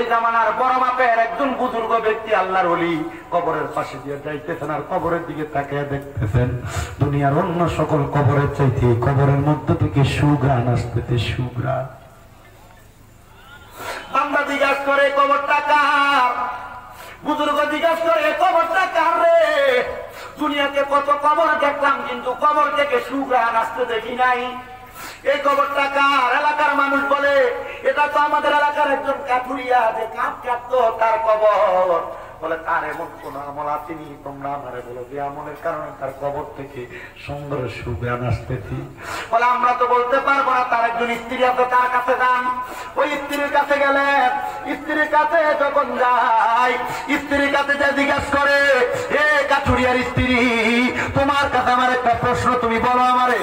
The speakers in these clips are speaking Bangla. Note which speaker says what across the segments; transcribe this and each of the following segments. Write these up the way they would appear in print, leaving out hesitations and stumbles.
Speaker 1: ওই জামানার বড় মাপের একজন বুজুর্গ ব্যক্তি আল্লাহর ওলি কবরের পাশে দিয়ে যাইতেছেন আর কবরের দিকে তাকিয়ে দেখতেছেন দুনিয়ার অন্য সকল কবরের চাইতে কবরের মধ্যে থেকে সুঘ্রাণ আসতেছে, সুঘ্রাণ। বান্দা জিজ্ঞাসা করে কবরটা কার? বুজুর্গ জিজ্ঞাসা করে কবরটা কার রে? দুনিয়াতে কত কবর দেখলাম কিন্তু কবর থেকে সুঘ্রাণ আসতে দেখি নাই, এই কবরটা কার? এলাকার মানুষ বলে এটা তো আমাদের এলাকার একজন কাঠুরিয়া, যে কাঠ কাটতো তার কবর। বলে তার এমন কোন আমল আসেনি, তোমরা আমারে বলো যে আমলের কারণে তার কবর থেকে সুন্দর সুঘ্রাণ আসতেছি। বলে আমরা তো বলতে পারবো না, তার একজন স্ত্রী আছে, তার কাছে যান। ওই স্ত্রীর কাছে গেলেন, স্ত্রীর কাছে যখন যায় স্ত্রীর কাছে যে জিজ্ঞাসা করে এ কাঠুরিয়ার স্ত্রী, তোমার কাছে আমার একটা প্রশ্ন, তুমি বলো আমারে।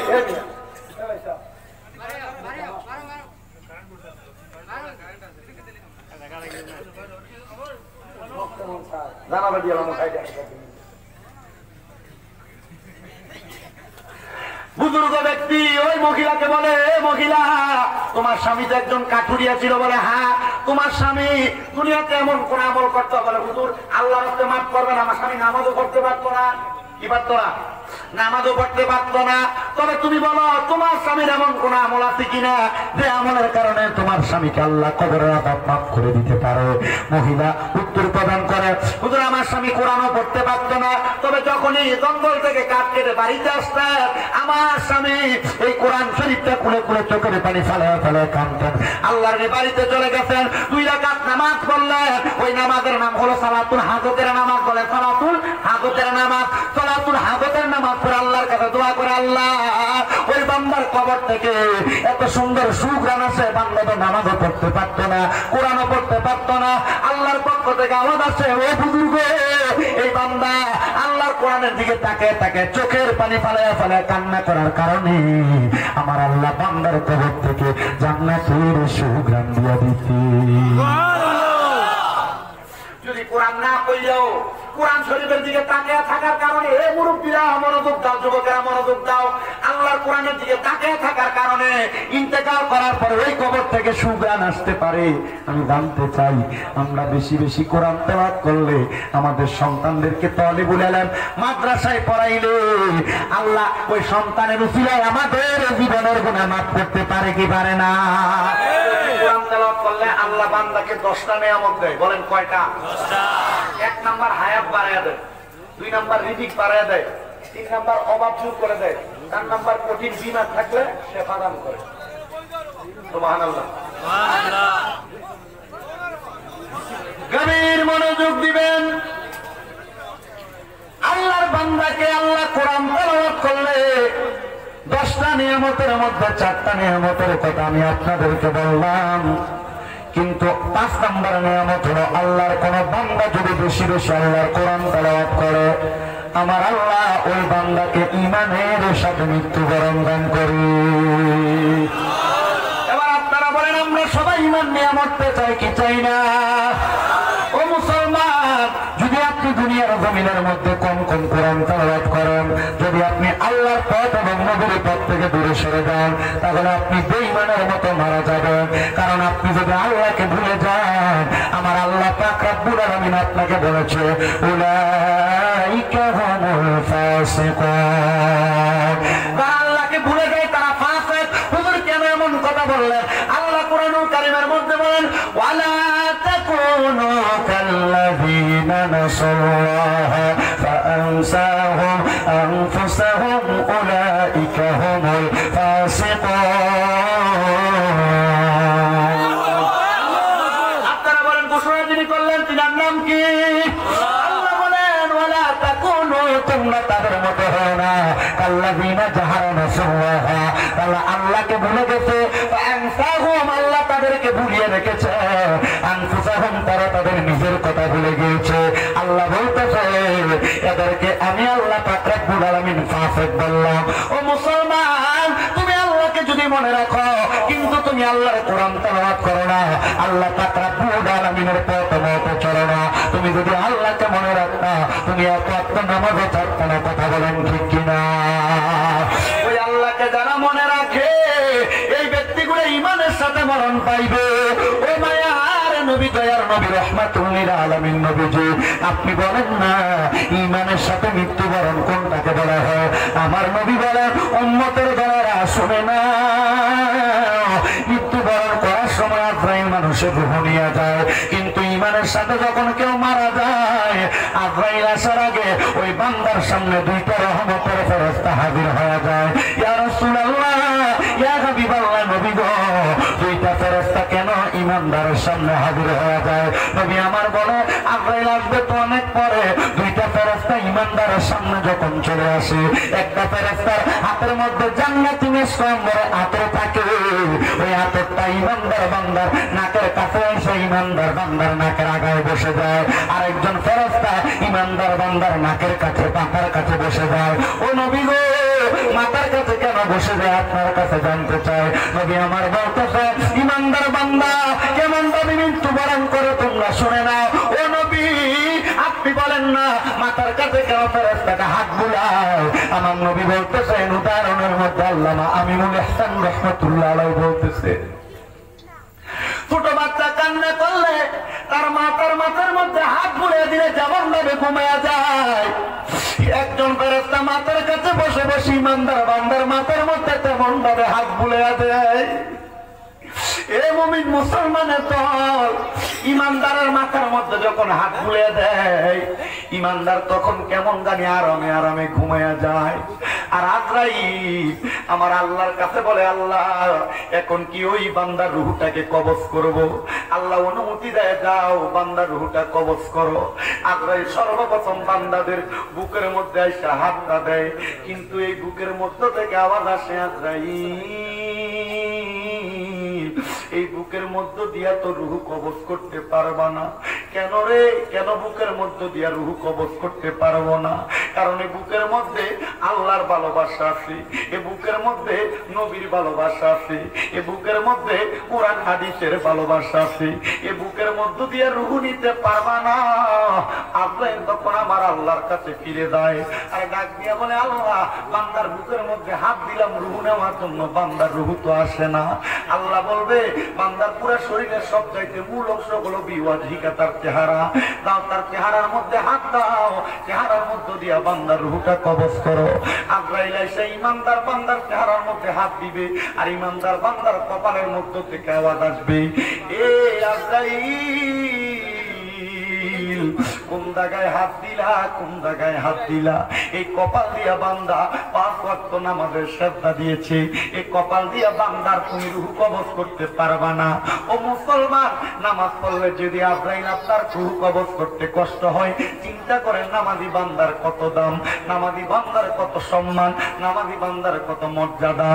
Speaker 1: বুজুর্গ ব্যক্তি ওই মহিলাকে বলে মহিলা, তোমার স্বামী তো একজন কাঠুরিয়া ছিল। বলে হ্যাঁ। তোমার স্বামী দুনিয়াতে এমন কোন আমল করতো? বলে হুজুর আল্লাহ রাস্তে মাফ করবেন, আমার স্বামী নামাজও করতে পারতো না। কি পারতো না? নামাজও পড়তে পারতো না। তবে তুমি বলো তোমার স্বামীর এমন কোন আমল আছে কিনা যে আমলের কারণে তোমার স্বামীকে আল্লাহ কবরের আযাব মাফ করে দিতে পারে? মহিলা উত্তর প্রদান করে হুজুর আমার স্বামী কোরআনও পড়তে পারতো না, তবে যখনই জঙ্গল থেকে কাঠ কেটে বাড়িতে আসতেন আমার স্বামী এই কোরআন শরীফটা খুলে খুলে চোখের পানি ফেলে ফেলে কাঁদতেন। আল্লাহর বাড়িতে চলে গেছেন, 2 রাকাত নামাজ পড়লেন। ওই নামাজের নাম হলো সালাতুল হাজতের নামাজ। বলে সালাতুল হাজতের নামাজ। সালাতুল হাজতের নামাজ পড়ে আল্লাহর কাছে দোয়া করে আল্লাহ ওই বান্দার কবর থেকে এত সুন্দর সুঘ্রাণ আসে, বান্দা তো নামাজও পড়তে পারতো না, কোরআনও পড়তে পারতো না। আল্লাহর পক্ষ থেকে আওয়াজ আসে ও বুজুর্গ, এই বান্দা আল্লাহর কোরআনের দিকে তাকে তাকে চোখের পানি ফালায়া ফালায়া কান্না করার কারণে আমার আল্লাহ বান্দার কবর থেকে জান্নাতের সুঘ্রাণ দিয়া দিতে। যদি কোরআন না পড়লেও কোরআন শরীফের দিকে তাকিয়ে থাকার কারণে, এ মুরব্বীরা মনোযোগ দাও, যুবকেরা মনোযোগ দাও, আল্লাহর কোরআনের দিকে তাকিয়ে থাকার কারণে ইন্তেকাল করার পরে ওই কবর থেকে সুঘ্রাণ আসতে পারে। আমি জানতে চাই আমরা বেশি বেশি কোরআন তেলাওয়াত করলে, আমাদের সন্তানদেরকে তালিবুল ইলম মাদ্রাসায় পড়াইলে আল্লাহ ওই সন্তানের উসিলায় আমাদের জীবনের গুনাহ মাফ করতে পারে কি পারে না? কোরআন তেলাওয়াত করলে আল্লাহ বান্দাকে 10টা নিয়ামত দেয়। বলেন কয়টা? 10টা। 1 নাম্বার হায়াত বাড়ায় দেয়, 2 নাম্বার রিজিক বাড়ায় দেয়, 3 নাম্বার অভাব দূর করে দেয়, 4 নাম্বার কঠিন বিমার থাকলে শেফা দান করে। সুবহানাল্লাহ, সুবহানাল্লাহ। গভীর মনোযোগ দিবেন। আল্লাহর বান্দাকে আল্লাহ কোরআন তেলাওয়াত করলে 10টা নিয়ামতের মধ্যে 4টা নিয়ামতের কথা আমি আপনাদেরকে বললাম, কিন্তু 5 নাম্বার নিয়ামত হলো আল্লাহর কোন বান্দা যদি বেশি বেশি আল্লাহর কোরআন তেলাওয়াত করে আমার আল্লাহ ওই বান্দাকে ঈমানের সাথে মৃত্যুবরণ দান করে। এবার আপনারা বলেন আমরা সবাই ঈমান নিয়ামত পেতে চাই কি চাই না? ও মুসলমান, যদি আপনি দুনিয়ার জমিনের মধ্যে কোন কোন কোরআন তেলাওয়াত করেন, যদি আপনি আল্লাহর পথ এবং নবীর পথ থেকে দূরে সরে যান, তাহলে আপনি বেঈমানের মতো মারা যাবেন। কারণ আপনি যদি আল্লাহকে ভুলে যান, আমার আল্লাহ পাক রব্বুল আলামিন আপনাকে বলেছে উলাইকা হুমুল ফাসিকুন। যারা আল্লাহকে ভুলে যায় তারা ফাসিক। হুজুর কেন এমন কথা বললেন? আল্লাহ কোরআনুল কারীমের মধ্যে বলেন ওয়ালা তাকুনু কাল্লাযীনা নাসাল্লাহা ফাআনসাহুম আনফুসাহুম উলাইকা হুমুল ফাসিকুন। আপনারা বলেন ঘোষণা যিনি করলেন তিনার নাম কি? আল্লাহ বলেন ওয়ালা তাকুনু, তোমরা তাদের মতো হও না কাল্লাযীনা জাহারা নাসাল্লাহা, তারা আল্লাহকে ভুলে গেছে, ফাআনসাহুম, আল্লাহ তাদেরকে ভুলিয়ে রেখেছে, আনফুসাহুম, তারা তাদের নিজের কথা ভুলে গিয়েছে। আল্লাহ বলতেছে এদেরকে আমি আল্লাহ পাক রব্বুল আলামিন ফাসিক বললাম। ও মুসলমান, তুমি আল্লাহকে যদি মনে রাখো কিন্তু তুমি আল্লাহর কোরআন তেলাওয়াত করো না, আল্লাহ পাক রব্বুল আলামিনের পথ মতো চলো না, তুমি যদি আল্লাহকে মনে রাখো তুমি এত নামাজও ছাড়তে না। কথা বলেন ঠিক কিনা? ওই আল্লাহকে যারা মনে রাখে এই ব্যক্তিগুলো ঈমানের সাথে মরণ পাইবে। ও মায়ার নবী দয়ার নবী রাহমাতুল লিল আলামিন নবীজি আপনি বলেন না ঈমানের সাথে মৃত্যুবরণ কোনটাকে বলা হয়? আমার নবী বলেন উম্মতের দলেরা শুনে না, মৃত্যুবরণ করার সময় আজরাইল মানুষের রূহ নিয়ে যায়, কিন্তু ঈমানের সাথে যখন কেউ মারা যায় আজরাইল আসার আগে ওই বান্দার সামনে দুইটা রহমতের ফেরেশতা হাজির হয়ে যায়। ইয়া রাসূলুল্লাহ, ইয়া হাবিবাল্লাহ, নবী গো দুইটা ফেরেশতা কেন ঈমানদারের সামনে হাজির হয়ে যায়? নবী আমার বলে আজরাইল আসবে তো অনেক পরে, দুইটা ফেরেশতা ঈমানদারের সামনে যখন চলে আসে, একটা ফেরেশতার হাতের মধ্যে জান্নাতি মিসকাম্বরে আতর থাকে, ওই আতরটা ঈমানদার বান্দার নাকের কাছে এসে ঈমানদার বান্দার নাকের আগায় বসে যায়। আরেকজন ফেরেশতা ঈমানদার বান্দার নাকের কাছে মাথার কাছে বসে যায়। ও নবী গো মাথার কাছে কেন বসে যায় আপনার কাছে জানতে চায়। নবী আমার বলতেছে ঈমানদার বান্দা কেমন ভাবে মৃত্যুবরণ করে তোমরা শুনে নাও। ও নবী আপনি বলেন না মাথার কাছে কেন ফেরেশতাটা হাত বুলায়? আমার নবী বলতেছেন উদাহরণের মধ্যে আল্লামা আমিনুল ইহসান রাহমাতুল্লাহ আলাইহি বলতেছে ছোট বাচ্চা কান্না করলে তার মাথার মধ্যে হাত বুলিয়ে দিলে যেমন ভাবে ঘুমায়া যায়, একজন ফেরেশতা মাথার কাছে বসে বসে ঈমানদার বান্দার মাথার মধ্যে তেমন ভাবে হাত বুলিয়ে দেয়। এ মুমিন মুসলমানের দল ঈমানদারের মাথার মধ্যে যখন হাত বুলিয়ে দেয় ঈমানদার তখন কেমন জানি আরামে আরামে ঘুমায়া যায়। আর আজরাইল আমার আল্লাহর কাছে বলে আল্লাহ এখন কি ওই বান্দার রূহটাকে কবজ করব? আল্লাহ অনুমতি দেয় যাও বান্দার রূহটা কবজ করো। আজরাইল সর্বপ্রথম বান্দাদের বুকের মধ্যে এসে হাতটা দেয়, কিন্তু এই বুকের মধ্য থেকে আওয়াজ আসে আজরাইল এই বুকের মধ্য দিয়া তো রূহ কবজ করতে পারবা না। কেন রে? কেন বুকের মধ্য দিয়া রূহ কবজ করতে পারবো না? কারণ এই বুকের মধ্যে আল্লাহর ভালোবাসা আছে, এই বুকের মধ্যে নবীর ভালোবাসা আছে, এই বুকের মধ্যে কোরআন হাদিসের ভালোবাসা আছে, এই বুকের মধ্য দিয়ে রূহ নিতে পারবা না। আজরাইল তখন আমার আল্লাহর কাছে ফিরে যায় আর ডাক দিয়া বলে আল্লাহ বান্দার বুকের মধ্যে হাত দিলাম রূহ নেওয়ার জন্য, বান্দার রূহ তো আসে না। আল্লাহ বলবে বান্দার পুরো শরীরের সব চাইতে মূল অংশ হলো বিওয়াজিকা তার চেহারা, দাও তার চেহারার মধ্যে হাত দাও, চেহারার মধ্য দিয়া বান্দার রূহটা কবজ করো। আজরাইল এসে ঈমানদার বান্দার চেহারার মধ্যে হাত দিবে আর ঈমানদার বান্দার কপালের মধ্য থেকে আওয়াজ আসবে এ আজরাইল কোন জায়গায় হাত দিলা, কোন জায়গায় হাত দিলা? এই কপাল দিয়া বান্দা 5 ওয়াক্ত নামাজের শ্রদ্ধা দিয়েছে, এই কপাল দিয়া বান্দার তুমি রূহ কবজ করতে পারবা না। ও মুসলমান নামাজ পড়লে যদি আজরাইল আপনার রূহ কবজ করতে কষ্ট হয়, চিন্তা করেন নামাজি বান্দার কত দাম, নামাজি বান্দার কত সম্মান, নামাজি বান্দার কত মর্যাদা।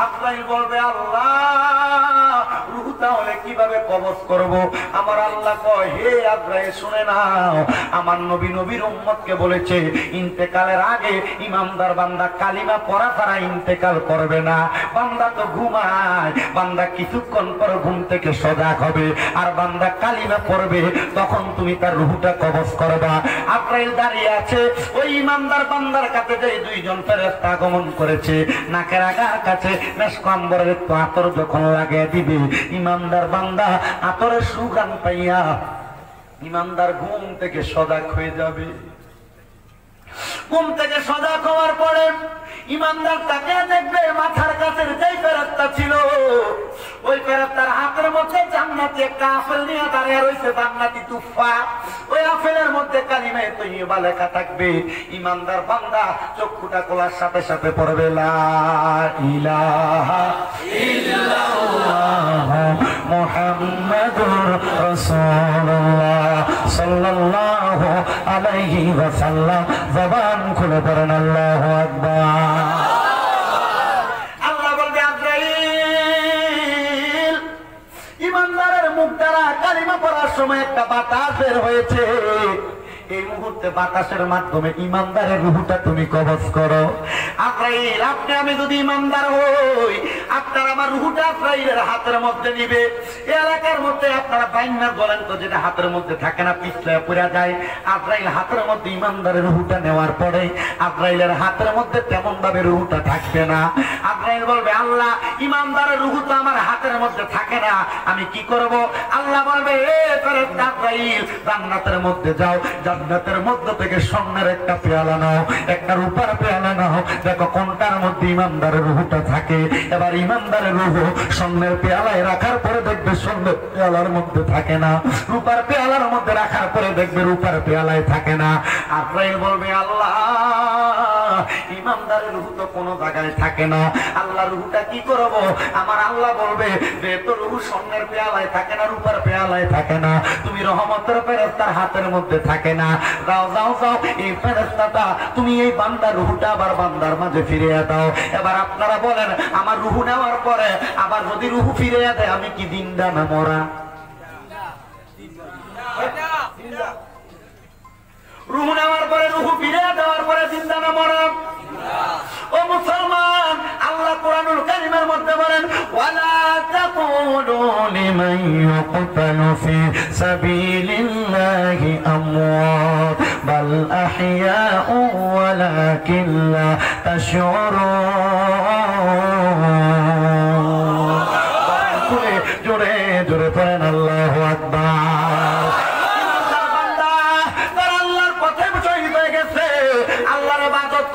Speaker 1: আজরাইল বলবে আল্লাহ রূহ তাহলে কিভাবে কবজ করব? আমার আল্লাহ কয় হে আজরাইল শুনে নাও, আমার নবী নবীর উম্মতকে বলেছে ইন্তেকালের আগে ঈমানদার বান্দা কালিমা পড়া ছাড়া ইন্তেকাল করবে না। বান্দা তো ঘুমায়, বান্দা কিছুক্ষণ পর ঘুম থেকে সজাগ হবে আর বান্দা কালিমা পড়বে, তখন তুমি তার রূহটা কবজ করবা। আজরাইল দাঁড়িয়ে আছে ওই ঈমানদার বান্দার কাছে যে দুইজন ফেরেশতা আগমন করেছে, নাকের আগার কাছে মেশকাম্বরের একটু আতর যখন লাগিয়ে দিবে ঈমানদার বান্দা আতরের সুঘ্রাণ পাইয়া ঈমানদার ঘুম থেকে সজাগ হয়ে যাবে। ঘুম থেকে সজাগ হওয়ার পরে ঈমানদার তাকে দেখবে মাথার কাছে যেই ফেরেশতা ছিল ওই ফেরেশতার হাতের মধ্যে জান্নাতি একটা আপেল নিয়ে দাঁড়িয়ে রয়েছে, জান্নাতি তুফা। ওই আপেলের মধ্যে কালিমা তাইয়্যিবা লেখা থাকবে। ঈমানদার বান্দা চক্ষুটা খোলার সাথে সাথে পড়বে লা ইলাহা ইল্লাল্লাহ মুহাম্মাদুর রাসূলুল্লাহ সাল্লাল্লাহু আলাইহি ওয়াসাল্লাম। জবান খুলে পড়েন আল্লাহু আকবার। আল্লাহ বলবে আজরাইল ঈমানদারের মুখ দ্বারা কালিমা পড়ার সময় একটা বাতাস বের হয়েছে, এই মুহূর্তে বাতাসের মাধ্যমে ইমানদারের রূহটা তুমি কবজ করো। আজরাইল, আপনি আমি যদি ইমানদার হই, আপনার আমার রূহটা আজরাইলের হাতের মধ্যে নিবে। এই এলাকার মধ্যে আপনারা বাইনা বলেন তো, যেটা হাতের মধ্যে থাকে না, পিছলে পড়ে যায়। আজরাইল হাতের মধ্যে ইমানদারের রূহটা নেওয়ার পরে আজরাইলের হাতের মধ্যে তেমন ভাবে রূহটা থাকবে না। আজরাইল বলবে, আল্লাহ, ইমানদারের রূহ তো আমার হাতের মধ্যে থাকে না, আমি কি করব? আল্লাহ বলবে, এ ফেরেশতা আজরাইল, জান্নাতের মধ্যে যাও, জান্নাতের মধ্যে থেকে স্বর্ণের একটা পেয়ালা নাও, একটা রূপার পেয়ালা নাও, দেখো কোনটার মধ্যে ইমানদারের রূহটা থাকে। এবার ইমানদারের রূহ স্বর্ণের পেয়ালায় রাখার পরে দেখবে স্বর্ণের পেয়ালার মধ্যে থাকে না, রূপার পেয়ালার মধ্যে রাখার পরে দেখবে রূপার পেয়ালায় থাকে না। আজরাইল বলবে, আল্লাহ, ইমানদারের রূহ তো কোনো জায়গায় থাকে না, আল্লাহ রূহটা কি করব? আমার আল্লাহ বলবে, যে তোর রূহ স্বর্ণের পেয়ালায় থাকে না, রূপার পেয়ালায় থাকে না, তুমি রহমতের ফেরেশতার হাতের মধ্যে থাকে না, যাও যাও যাও, এই ফেরেশতাটা তুমি এই বান্দার রূহটা আবার বান্দার মাঝে ফিরিয়ে দাও। এবার আপনারা বলেন, আমার রূহ নেওয়ার পরে আবার যদি রূহ ফিরিয়ে দেয়, আমি কি জিন্দা না মরা? রূহ নেওয়ার পরে, রূহ ফিরিয়ে দেওয়ার পরে জিন্দা না মরা? ও মুসলমান, আল্লাহ কোরআনুল কারীমের মধ্যে বলেন, ওয়ালা তাকুলু লিমান ইউকতালু ফি সাবিলিল্লাহি আমওয়াত বাল আহইয়াউ ওয়ালাকিন লা তাশউরুন। জোরে জোরে পড়েন আল্লাহু আকবার।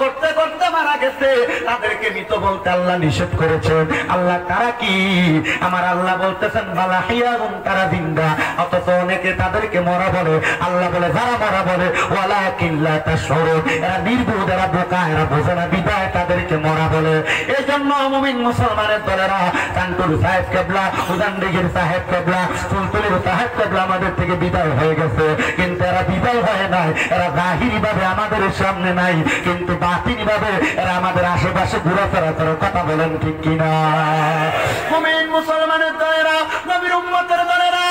Speaker 1: করতে করতে মারা গেছে, তাদেরকে মৃত বলতে আল্লাহ নিষেধ করেছেন। আল্লাহ তারা কি? আমার আল্লাহ বলতেছেন, বালাহিয়াগুন, তারা জিন্দা, অথচ অনেকে তাদেরকে মরা বলে। আল্লাহ বলে, যারা মরা বলে, ওয়ালাকিন লা তাশউরুন, এরা নির্বোধ, এরা বোকা, এরা বোঝে না, বিদায় তাদেরকে মরা বলে। এই জন্য মুমিন মুসলমানের দলেরা, কানপুর সাহেব কেবলা, উজানদিগির সাহেব কেবলা, ফুলতলির সাহেব কেবলা আমাদের থেকে বিদায় হয়ে গেছে, কিন্তু এরা বিদায় হয় নাই, এরা জাহিরি ভাবে আমাদের সামনে নাই, কিন্তু বাতিনি ভাবে এরা আমাদের আশেপাশে ঘোরাফেরা করে। কথা বলেন ঠিক কিনা? মুমিন মুসলমানের দলেরা, নবীর উম্মতের দলেরা,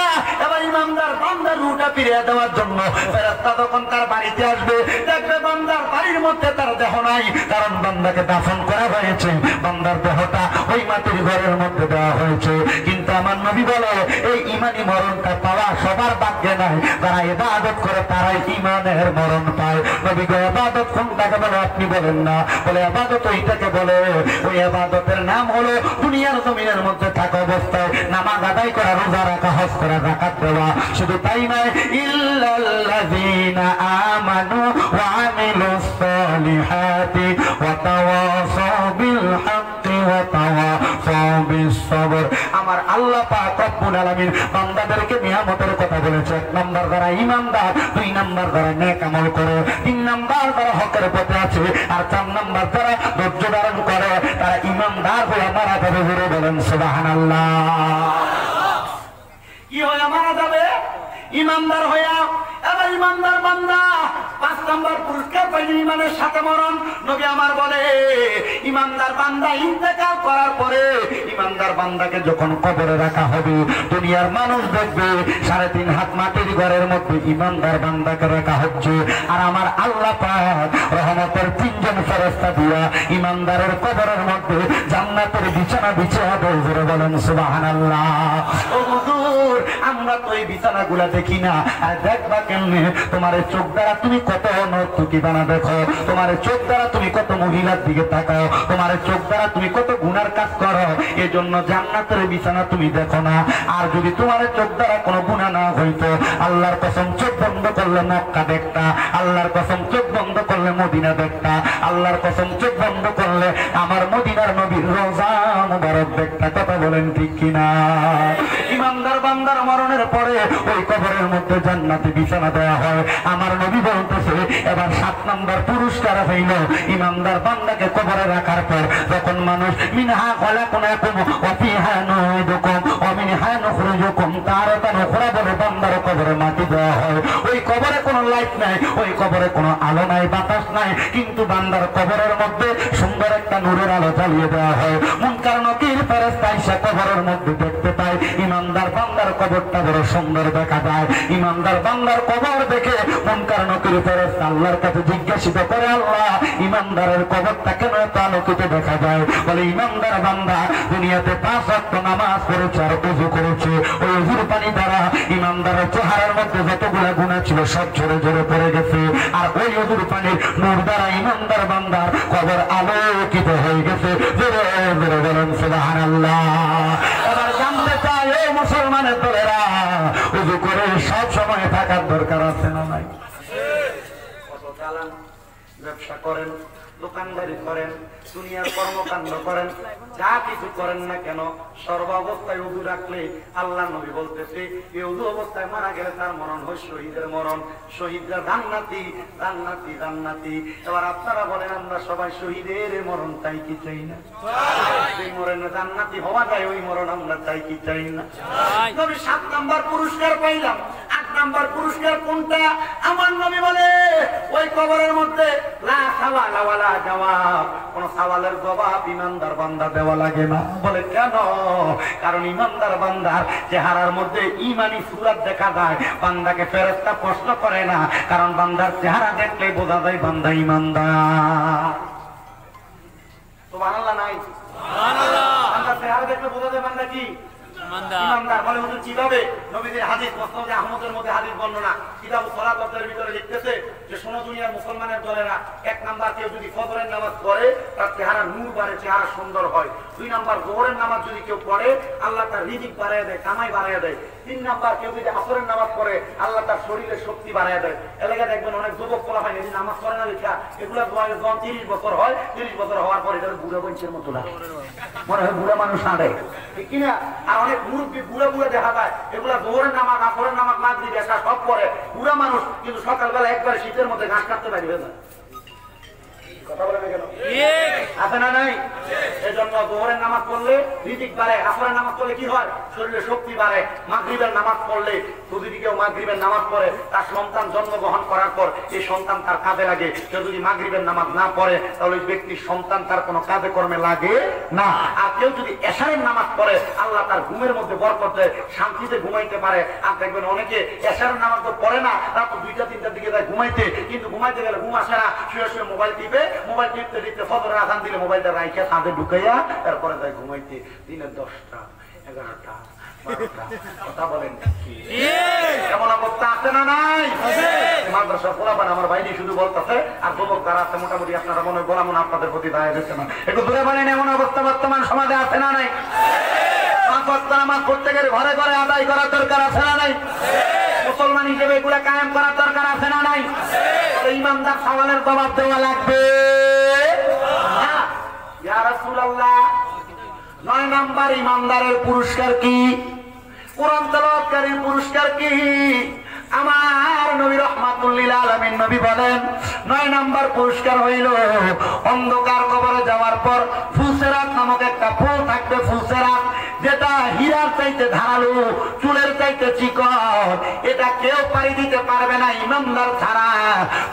Speaker 1: এবার ইমানদার বান্দার রূহটা ফিরিয়ে দেওয়ার জন্য ফেরেশতা যখন তার বাড়িতে আসবে, দেখবে বান্দার বাড়ির মধ্যে তার দেহ নাই, কারণ বান্দাকে দাফন করা হয়েছে, বান্দার দেহটা ওই মাটির ঘরের মধ্যে দেওয়া হয়েছে। কিন্তু আমার নবী বলে, এই ইমানি মরণটা পাওয়া সবার ভাগ্যে নাই, যারা ইবাদত করে তারাই ইমানের মরণ পায়। নবী গো, ইবাদত কোনটাকে বলে আপনি বলেন না? বলে, ইবাদত ওইটাকে বলে, ওই ইবাদতের নাম হলো দুনিয়ার জমিনের মধ্যে থাকা অবস্থায় নামাজ আদায় করা, রোজা রাখা, হজ করা, যাকাত দেওয়া। শুধু তাই নয়, ইল্লাল্লাযীনা আমানু ওয়া আমিলুস সালিহাতি ওয়া তাওয়াসাউ বিল হাক্কি ওয়া তাওয়াসাউ বিস সবর। আমার আল্লাহ পাক রব্বুল আলামিন বান্দাদেরকে নিয়ামতের কথা বলেছে। এক নাম্বার যারা ঈমানদার, দুই নাম্বার যারা নেক আমল করে, তিন নাম্বার যারা হকের পথে আছে, আর চার নাম্বার যারা ধৈর্য ধারণ করে, তারা ঈমানদার হয়ে মারা যাবে। জোরে বলেন সুবহানাল্লাহ। কি হয়ে মারা যাবে? ইমানদার হইয়া। এবার ইমানদার বান্দা 5 নম্বর পুরস্কার পাইল, ইমানের সাথে মরণ। নবী আমার বলে, ইমানদার বান্দা ইন্তেকাল করার পরে ইমানদার বান্দাকে যখন কবরে রাখা হবে, দুনিয়ার মানুষ দেখবে 3.5 হাত মাটির ঘরের মধ্যে ইমানদার বান্দাকে রাখা হচ্ছে। আর আমার আল্লাহ পাক রহমতের 3 জন ফেরেশতা দিয়া ইমানদারের কবরের মধ্যে জান্নাতের বিছানা বিছিয়ে দেয়। জোরে বলেন সুবহানাল্লাহ। ও হুজুর, আমরা তো এই বিছানাগুলা দেখি না। আর দেখবা কেমনে? তোমার চোখ দ্বারা তুমি কত নর্তকীবানা দেখো, তোমার চোখ দ্বারা তুমি কত মহিলার দিকে তাকাও, তোমার চোখ দ্বারা তুমি কত গুনার কাজ করো। এই জন্য জান্নাতের বিছানা তুমি দেখো না। আর যদি তোমার চোখ দ্বারা কোনো গুনাহ না হইতো, আল্লাহর কসম চোখ বন্ধ করলে মক্কা দেখতা, আল্লাহর কসম চোখ বন্ধ করলে মদিনা দেখতা, আল্লাহর কসম চোখ বন্ধ করলে আমার মদিনার নবীর রওজা মুবারক দেখতা। কথা বলেন ঠিক কিনা? ইমানদার বান্দার মরণের পরে ওই কবরের মধ্যে জান্নাতে বিছানা দেওয়া হয়। আমার নবী বলতেছে, এবার 7 নম্বর পুরস্কার হইল ইমানদার বান্দাকে কবরে রাখার পর যখন মানুষ মিনহা খলাকনাকুম ওয়া ফিহা নুইদুকুম ওয়া মিনহা নুখরিজুকুম তারাতান উখরা বলে বান্দার কবরে মাটি দেওয়া হয়। ওই কবরে কোনো লাইট নাই, ওই কবরে কোনো আলো নাই, বাতাস নাই, কিন্তু বান্দার কবরের মধ্যে সুন্দর একটা নূরের আলো জ্বালিয়ে দেওয়া হয়। মুনকার নাকির ফেরেশতা এসে কবরের মধ্যে দেখতে পায় ইমানদার বান্দার
Speaker 2: কবরটা বড় সুন্দর দেখা যায়। ইমানদার বান্দার কবর দেখে মুনকার নকির ফেরেশতা আল্লাহর কাছে জিজ্ঞাসিত করে, আল্লাহ ইমানদারের কবরটা কেন এত আলোকিত দেখা যায়? বলে ইমানদার বান্দা দুনিয়াতে 5 ওয়াক্ত নামাজ পড়েছে আর ওযু করেছে, ওই ওযুর পানি দ্বারা ইমানদারের চেহারার মধ্যে যতগুলো গুনাহ ছিল সব ঝরে ঝরে পড়ে গেছে। আর ওই ওযুর পানির নূর দ্বারা ইমানদার বান্দার কবর আলোকিত হয়ে গেছে। জোরে জোরে বলেন সুবহানাল্লাহ। এবার জানতে চাই এই মুসলমানের দলেরা ওযু করে সব সময় থাকার দরকার আছে না নাই?
Speaker 1: কত চালান, ব্যবসা করেন, দোকানদারি করেন, দুনিয়ার কর্মকাণ্ড করেন, যা কিছু করেন না কেন সর্ব অবস্থায় ওযু রাখলে আল্লাহ নবী বলতেছে এই ওযু অবস্থায় মারা গেলে তার মরণ হয় শহীদের মরণ। শহীদরা জান্নাতি জান্নাতি জান্নাতি। এবার আপনারা বলেন আমরা সবাই শহীদের মরণ চাই কি চাই না? যে মরণে জান্নাতি হওয়া যায় ওই মরণ আমরা চাই কি চাই না? নবী 7 নাম্বার পুরস্কার পাইলাম। 8 নাম্বার পুরস্কার কোনটা? আমার নবী বলে ওই কবরের মধ্যে লা সাওয়ালা ওয়ালা জবাব, কোন সওয়ালের জবাব ইমানদার বান্দা দেওয়া লাগে না। বলে কেন? কারণ ইমানদার বান্দার চেহারার মধ্যে ঈমানি সূরত দেখা যায়, বান্দাকে ফেরেশতা প্রশ্ন করে না, কারণ বান্দার চেহারা দেখলে বোঝা যায় বান্দা ইমানদার। সুবহানাল্লাহ নাই? সুবহানাল্লাহ। বান্দার চেহারা দেখলে বোঝা যায় বান্দা কি ইমানদার। বলে হুজুর কিভাবে? নবীদের হাদিস মুসনাদে আহমদের মধ্যে হাদিস বর্ণনা কিতাবুস সালাতের ভিতরে লিখতেছে যে শোনো দুনিয়ার মুসলমানের দলেরা, 1 নাম্বার কেউ যদি ফজরের নামাজ পড়ে তার চেহারা নূর বাড়ে, চেহারা সুন্দর হয়। 2 নাম্বার যোহরের নামাজ যদি কেউ পড়ে আল্লাহ তার রিজিক বাড়ায় দেয়, কামাই বাড়ায় দেয়। 3 নাম্বার কেউ যদি আসরের নামাজ পড়ে আল্লাহ তার শরীরে শক্তি বাড়ায় দেয়। এলাকায় দেখবেন অনেক যুবক পোলা হয় যদি নামাজ পড়ে না লেখা, এগুলা বয়স যখন 30 বছর হয়, 30 বছর হওয়ার পরে এটা বুড়া বংশের মতো লাগে, মনে হয় বুড়া মানুষ আড়ে, ঠিক কিনা? আর অনেক মুরব্বী বুড়া বুড়া দেখা যায়, এগুলা যোহরের নামাজ আসরের নামাজ মাগরিব এশা সব পড়ে, বুড়া মানুষ, কিন্তু সকালবেলা একবার শীতের মধ্যে ঘাস কাটতে পারবে না। কথা বলে না কেন? আছে না নাই? এই জন্য যোহরের নামাজ পড়লে রিজিক বাড়ে, আসরের নামাজ পড়লে কি হয়? শরীরে শক্তি বাড়ে। মাগরিবের নামাজ পড়লে যদি কেউ মাগরিবের নামাজ পড়ে তার সন্তান জন্মগ্রহণ করার পর এই সন্তান তার কাজে লাগে। কেউ যদি মাগরিবের নামাজ না পড়ে তাহলে ওই ব্যক্তির সন্তান তার কোনো কাজে কর্মে লাগে না। আর কেউ যদি এশারের নামাজ পড়ে আল্লাহ তার ঘুমের মধ্যে বরকত দেয়, শান্তিতে ঘুমাইতে পারে। আর দেখবেন অনেকে এশারের নামাজ তো পড়ে না, রাত 2টা-3টার দিকে যায় ঘুমাইতে, কিন্তু ঘুমাইতে গেলে ঘুম আসে না, শুয়ে শুয়ে মোবাইল টিপে, মোবাইল টিপতে টিপতে ফজরের আযান দিলে মোবাইলটা রাইখা ছাদে ঢুকাইয়া তারপরে যায় ঘুমাইতে। দিনে 10টা 11টা 12টা। কথা বলেন এমন অবস্থা আছে না নাই? মাদ্রাসা পোলাপান আমার বাইরে শুধু বলতেছে, আর যুবক যারা আছে মোটামুটি আপনারা মনে হয় গোলামন আপনাদের প্রতি দায় দিচ্ছে না। একটু দূরে বলেন এমন অবস্থা বর্তমান সমাজে আছে না নাই? 5 ওয়াক্ত নামাজ প্রত্যেকের ঘরে ঘরে আদায় করার দরকার আছে না নাই? মুসলমান হিসেবে এগুলা কায়েম করার দরকার আছে না নাই? ইমানদার সওয়ালের জবাব দেওয়া লাগবে। ইয়া রাসূলুল্লাহ, 9 নাম্বার ইমানদারের পুরস্কার কি? কোরআন তেলাওয়াতকারীর পুরস্কার কি? আমার নবী রাহমাতুল লিল আলামিন নবী বলেন 9 নাম্বার পুরস্কার হইল অন্ধকার কবরে যাওয়ার পর ফুলসেরাত নামক একটা ফুল থাকবে। ফুলসেরাত যেটা হীরার চাইতে ধারালো, চুলের চাইতে চিকন, এটা কেউ পাড়ি দিতে পারবে না ইমানদার ছাড়া।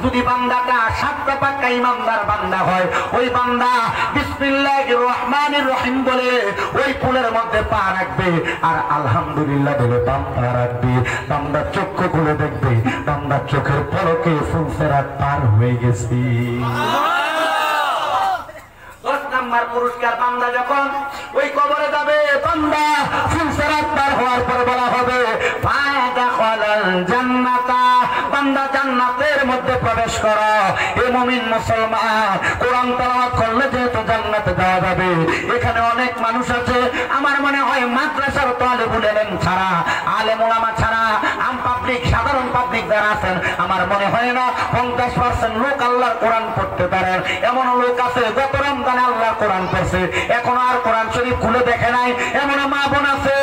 Speaker 1: যদি বান্দাটা 7টা পাক্কা ইমানদার বান্দা হয়, ওই বান্দা বিসমিল্লাহির রহমানির রহিম বলে ওই ফুলের মধ্যে পা রাখবে আর আলহামদুলিল্লাহ বলে পা রাখবে। বান্দা চক্ষু খুলে দেখবে বান্দার চোখের পলকে ফুলসেরাত পার হয়ে গেছে। 10 নাম্বার পুরস্কার, বান্দা যখন ওই কবরে যাবে, বান্দা ফুলসেরাত পার হওয়ার পর বলা হবে ফাদাখালাল জান্নাতা, বান্দা জান্নাতের মধ্যে প্রবেশ করো। এ মুমিন মুসলমান, কোরআন তেলাওয়াত করলে যেহেতু জান্নাতে যাওয়া যাবে। এখানে অনেক মানুষ আছে আমার মনে হয় মাদ্রাসার তালেবুল ইলম ছাড়া, আলেম ওলামা ছাড়া, আম পাবলিক, সাধারণ পাবলিক যারা আছেন, আমার মনে হয় না 50% লোক আল্লাহর কোরআন পড়তে পারেন। এমন লোক আছে গত রমজানে আল্লাহর কোরআন পড়ছে, এখন আর কোরআন শরীফ খুলে দেখে নাই। এমন মা বোন আছে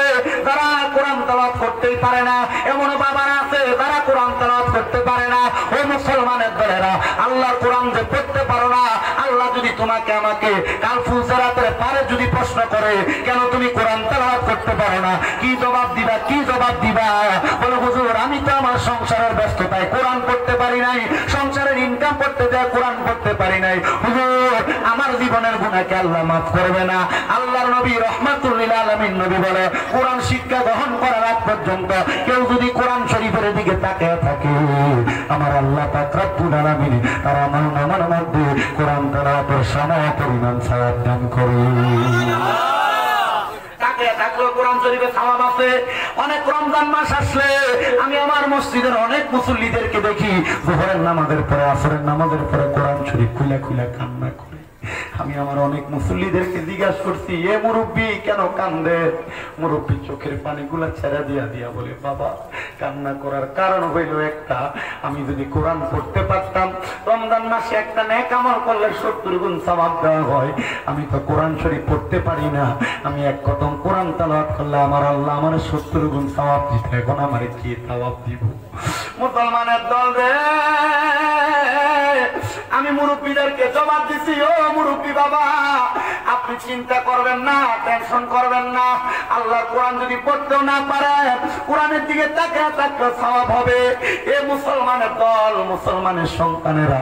Speaker 1: যারা কোরআন তেলাওয়াত করতেই পারে না, এমন বাবারা আছে যারা কোরআন তেলাওয়াত করতে পারে না। ও মুসলমানের দলেরা, আল্লাহর কোরআন যে পড়তে পারো না, আল্লাহ যদি তোমাকে আমাকে কাল ফুলসেরাতের পারে যদি প্রশ্ন করে কেন তুমি কোরআন তেলাওয়াত করতে পারো না, কি জবাব দিবা? কি জবাব দিবা? বলে হুজুর আমি তো আমার সংসারের ব্যস্ততায় কোরআন পড়তে পারি নাই, সংসারের ইনকাম
Speaker 2: করতে যায় কোরআন পড়তে পারি নাই, হুজুর আমার জীবনের গুনাহকে আল্লাহ মাফ করবে না। আল্লাহর নবী রাহমাতুল লিল আলামিন নবী বলে, কোরআন শিক্ষা গ্রহণ করার আগ পর্যন্ত কেউ যদি কোরআন শরীফের দিকে তাকিয়ে থাকে, আমার আল্লাহ পাক রব্বুল আলামিন তার আমল মধ্যে কোরআন তেলাওয়াতের সমপরিমাণ সওয়াব দান করে।
Speaker 1: কোরআন শরীফে সওয়াব আছে। অনেক রমজান মাস আসলে আমি আমার মসজিদের অনেক মুসল্লিদেরকে দেখি যোহরের নামাজের পরে আসরের নামাজের পরে কোরআন শরীফ খুলে খুলে কান্না করে। আমি আমার অনেক মুসল্লিদেরকে জিজ্ঞাসা করছি, এ মুরব্বী কেন কান্দে? মুরব্বী চোখের পানিগুলা ছেড়ে দিয়া দিয়া বলে, বাবা কান্না করার কারণ হইল একটা, আমি যদি কোরআন পড়তে পারতাম, রমজান মাসে একটা নেক আমল করলে 70 গুণ সওয়াব দেওয়া হয়। আমি তো কোরআন শরীফ পড়তে পারি না, আমি এক কদম কোরআন তেলাওয়াত করলে আমার আল্লাহ আমার 70 গুণ সওয়াব দিতে, এখন আমার কি সওয়াব দিব? মুসলমানের দল রে, আমি মুরব্বীদেরকে জবাব দিছি, ও মুরব্বী বাবা আপনি চিন্তা করবেন না, টেনশন করবেন না। আল্লাহর কোরআন যদি পড়তেও না পারেন, কোরআনের দিকে তাকিয়ে থাকলে সওয়াব হবে। এ মুসলমানের দল, মুসলমানের সন্তানেরা,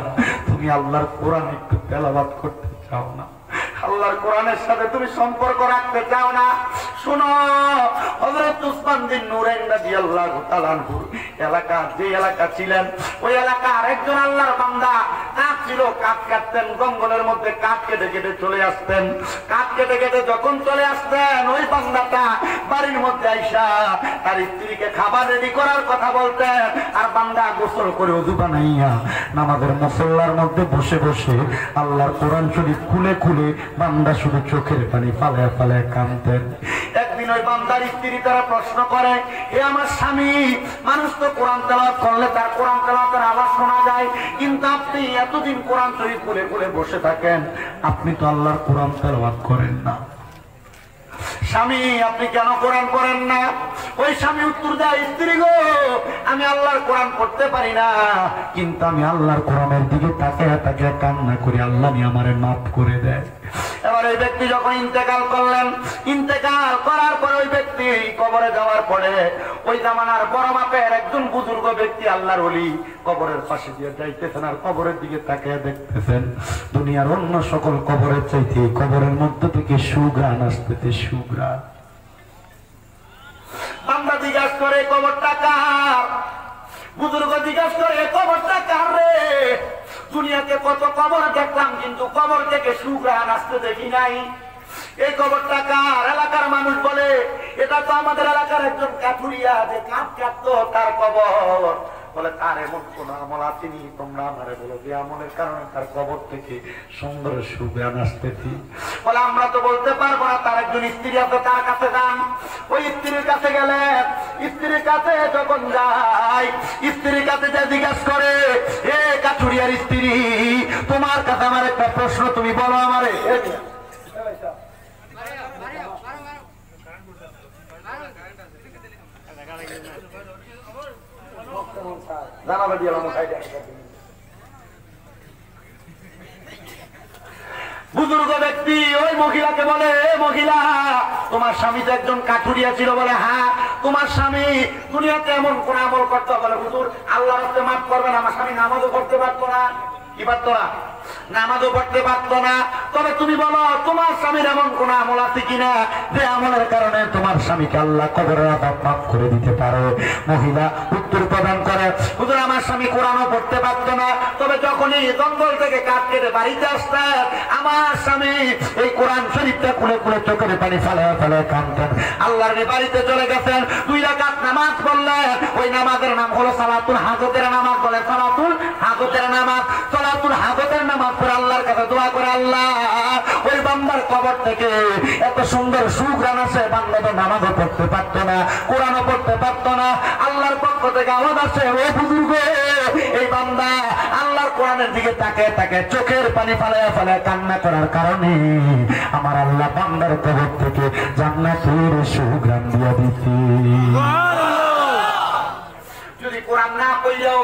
Speaker 1: তুমি আল্লাহর কোরআন একটু তেলাওয়াত করতে চাও না? আল্লাহর কোরআনের সাথে তুমি সম্পর্ক রাখতে চাও না? শুনো, হযরত উসমান বিন নুরাইন রাদিয়াল্লাহু তাআলা আনহু এলাকা, যে এলাকা ছিলেন, ওই এলাকার একজন আল্লাহর বান্দা কাঠ ছিল, কাঠ কাটতেন, জঙ্গলের মধ্যে কাঠ কেটে কেটে চলে আসতেন। কাঠ কেটে কেটে যখন চলে আসতেন, ওই বান্দাটা বাড়ির মধ্যে আইসা তার স্ত্রীকে খাবার রেডি করার কথা বলতেন, আর বান্দা গোসল করে ওযু বানাইয়া নামাজের মুসল্লার মধ্যে বসে বসে আল্লাহর কোরআন শরীফ খুলে খুলে বান্দা শুধু চোখের পানি ফালায়া ফালায়া কাঁদতেন। একদিন ওই বান্দার স্ত্রী তারা প্রশ্ন করে, এ আমার স্বামী, মানুষ তো কোরআন তেলাওয়াত করলে তার কোরআন তেলাওয়াতের আওয়াজ শোনা যায়, কিন্তু আপনি এতদিন কোরআন শরীফ খুলে খুলে বসে থাকেন, আপনি তো আল্লাহর কোরআন তেলাওয়াত করেন না। স্বামী আপনি কেন কোরআন পড়েন না? ওই স্বামী উত্তর দেয়, স্ত্রী গো আমি আল্লাহর কোরআন পড়তে পারি না, কিন্তু আমি আল্লাহর কোরআনের দিকে তাকিয়ে তাকিয়ে কান্না করি, আল্লাহ আমারে মাফ করে দেয়। এবার ওই ব্যক্তি যখন ইন্তেকাল করলেন, ইন্তেকাল করার পরে ওই ব্যক্তি কবরে যাওয়ার পরে ওই জামানার বড় মাপের একজন বুজুর্গ ব্যক্তি আল্লাহর ওলি কবরের পাশে দিয়ে যাইতেছেন, আর কবরের দিকে তাকিয়ে দেখতেছেন দুনিয়ার অন্য সকল কবরের চাইতে কবরের মধ্য থেকে সুঘ্রাণ আসতেছে, সুঘ্রাণ। বান্দা জিজ্ঞাসা করে, কবরটা কার? বুজুর্গ জিজ্ঞাসা করে, কবরটা কার রে? দুনিয়াতে কত কবর দেখলাম, কিন্তু কবর থেকে সুঘ্রাণ আসতে দেখি নাই। এই কবরটা কার? এলাকার মানুষ বলে, এটা তো আমাদের এলাকার একজন কাঠুরিয়া, যে কাঠ কাটতো তার কবর। বলে, তার এমন কোন আমল আসেনি, তোমরা আমারে বলো যে আমলের কারণে তার কবর থেকে সুন্দর সুঘ্রাণ আসতেছি। বলে, আমরা তো বলতে পারবো না, তার একজন স্ত্রী আছে, তার কাছে যান। ওই স্ত্রীর কাছে গেলে, স্ত্রীর কাছে যখন যায়, স্ত্রীর কাছে যে জিজ্ঞাসা করে, এ কাঠুরিয়ার স্ত্রী, তোমার কাছে আমার একটা প্রশ্ন, তুমি বলো আমারে। বুজুর্গ ব্যক্তি ওই মহিলাকে বলে, এ মহিলা, তোমার স্বামী তো একজন কাঠুরিয়া ছিল? বলে, হ্যাঁ। তোমার স্বামী দুনিয়াতে এমন কোন আমল করতো? বলে, হুজুর আল্লাহর রাস্তায় মাফ করবেন, আমার স্বামী নামাজও পড়তে পারতো না। কি পারতো না? নামাজও পড়তে পারতো না। তবে তুমি বলো, তোমার স্বামীর এমন কোন আমল আছে কিনা যে আমলের কারণে তোমার স্বামীকে আল্লাহ কবরের আযাব মাফ করে দিতে পারে? মহিলা উত্তর প্রদান করে, হুজুর আমার স্বামী কোরআনও পড়তে পারতো না, তবে যখনই জঙ্গল থেকে কাঠ কেটে বাড়িতে আসতেন, আমার স্বামী এই কোরআন শরীফটা খুলে খুলে চোখের পানি ফালায় ফালায় কাঁদতেন। আল্লাহর বাড়িতে চলে গেছেন, 2 রাকাত নামাজ পড়লেন। ওই নামাজের নাম হলো সালাতুল হাজতের নামাজ। বলে, সালাতুল হাজতের নামাজ। সালাতুল হাজতের নামাজ পড়ে আল্লাহর কাছে দোয়া করে, আল্লাহ ওই বান্দার কবর থেকে এত সুন্দর সুঘ্রাণ আসে, বান্দা তো নামাজও পড়তে পারতো না, কোরআনও পড়তে পারতো না। আল্লাহর পক্ষ থেকে আওয়াজ আসে, ও বুজুর্গ, এই বান্দা আল্লাহর কোরআনের দিকে তাকিয়ে তাকিয়ে চোখের পানি ফালায়া ফালায়া কান্না করার কারণে আমার আল্লাহ বান্দার কবর থেকে জান্নাতের সুঘ্রাণ দিয়ে দিতে। যদি কোরআন না কইলেও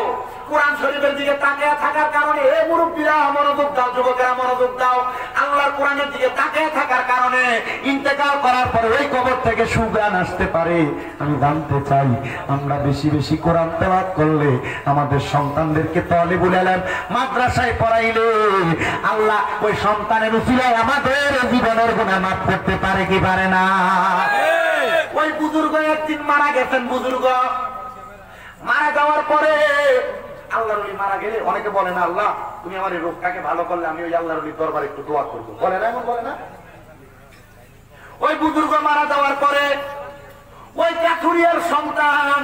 Speaker 1: কোরআন শরীফের দিকে তাকিয়ে থাকার কারণে এ মুরব্বীরা মনোযোগ দাও, যুবকেরা মনোযোগ দাও, আল্লাহর কোরআনের দিকে তাকিয়ে থাকার কারণে ইন্তেকাল করার পরে ওই কবর থেকে সুগ্রাণ আসতে পারে। আমি জানতে চাই আমরা বেশি বেশি কোরআন তেলাওয়াত করলে, আমাদের সন্তানদেরকে তালিবুল ইলম মাদ্রাসায় পড়াইলে আল্লাহ ওই সন্তানের উসিলায় আমাদের জীবনের গুনাহ মাফ করতে পারে কি পারে না? ওই বুজুর্গ একদিন মারা গেছেন, বুজুর্গ মারা যাওয়ার পরে আল্লাহর ওলি মারা গেলে অনেকে বলে না, আল্লাহ তুমি আমার এই রোগটাকে ভালো করলে আমি ওই আল্লাহর ওলির দরবারে একটু দোয়া করবো, বলে না? এমন বলে না? ওই বুজুর্গ মারা যাওয়ার পরে ওই কাঠুরিয়ার সন্তান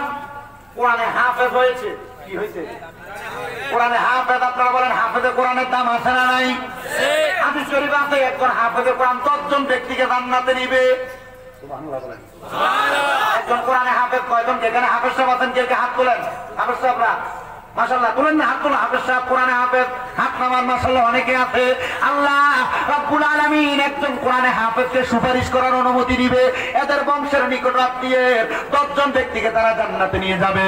Speaker 1: কোরআনে হাফেজ হয়েছে। কি হয়েছে? কোরআনে হাফেজ। আপনারা বলেন হাফেজে কোরআনের দাম আছে না নাই? হাদিস শরীফ আছে একজন হাফেজে কোরআন 10 জন ব্যক্তিকে জান্নাতে নিবে। সুবহানাল্লাহ বলেন। একজন কোরআনে হাফেজ কয়জন? যেখানে হাফেজ সাহেব আছেন কে কে হাত তোলেন? হাফেজ সাহেবরা মাশাআল্লাহ তুলেন না, হাত তোলা। হাফেজ সাহেব কোরআনে হাফেজ, হাত নামান মাশাআল্লাহ অনেকে আছে। আল্লাহ রাব্বুল আলামিন একজন কোরআনে হাফেজকে সুপারিশ করার অনুমতি দিবে। এদের বংশের নিকটাত্মীয়ের 10 জন ব্যক্তিকে তারা জান্নাতে নিয়ে যাবে।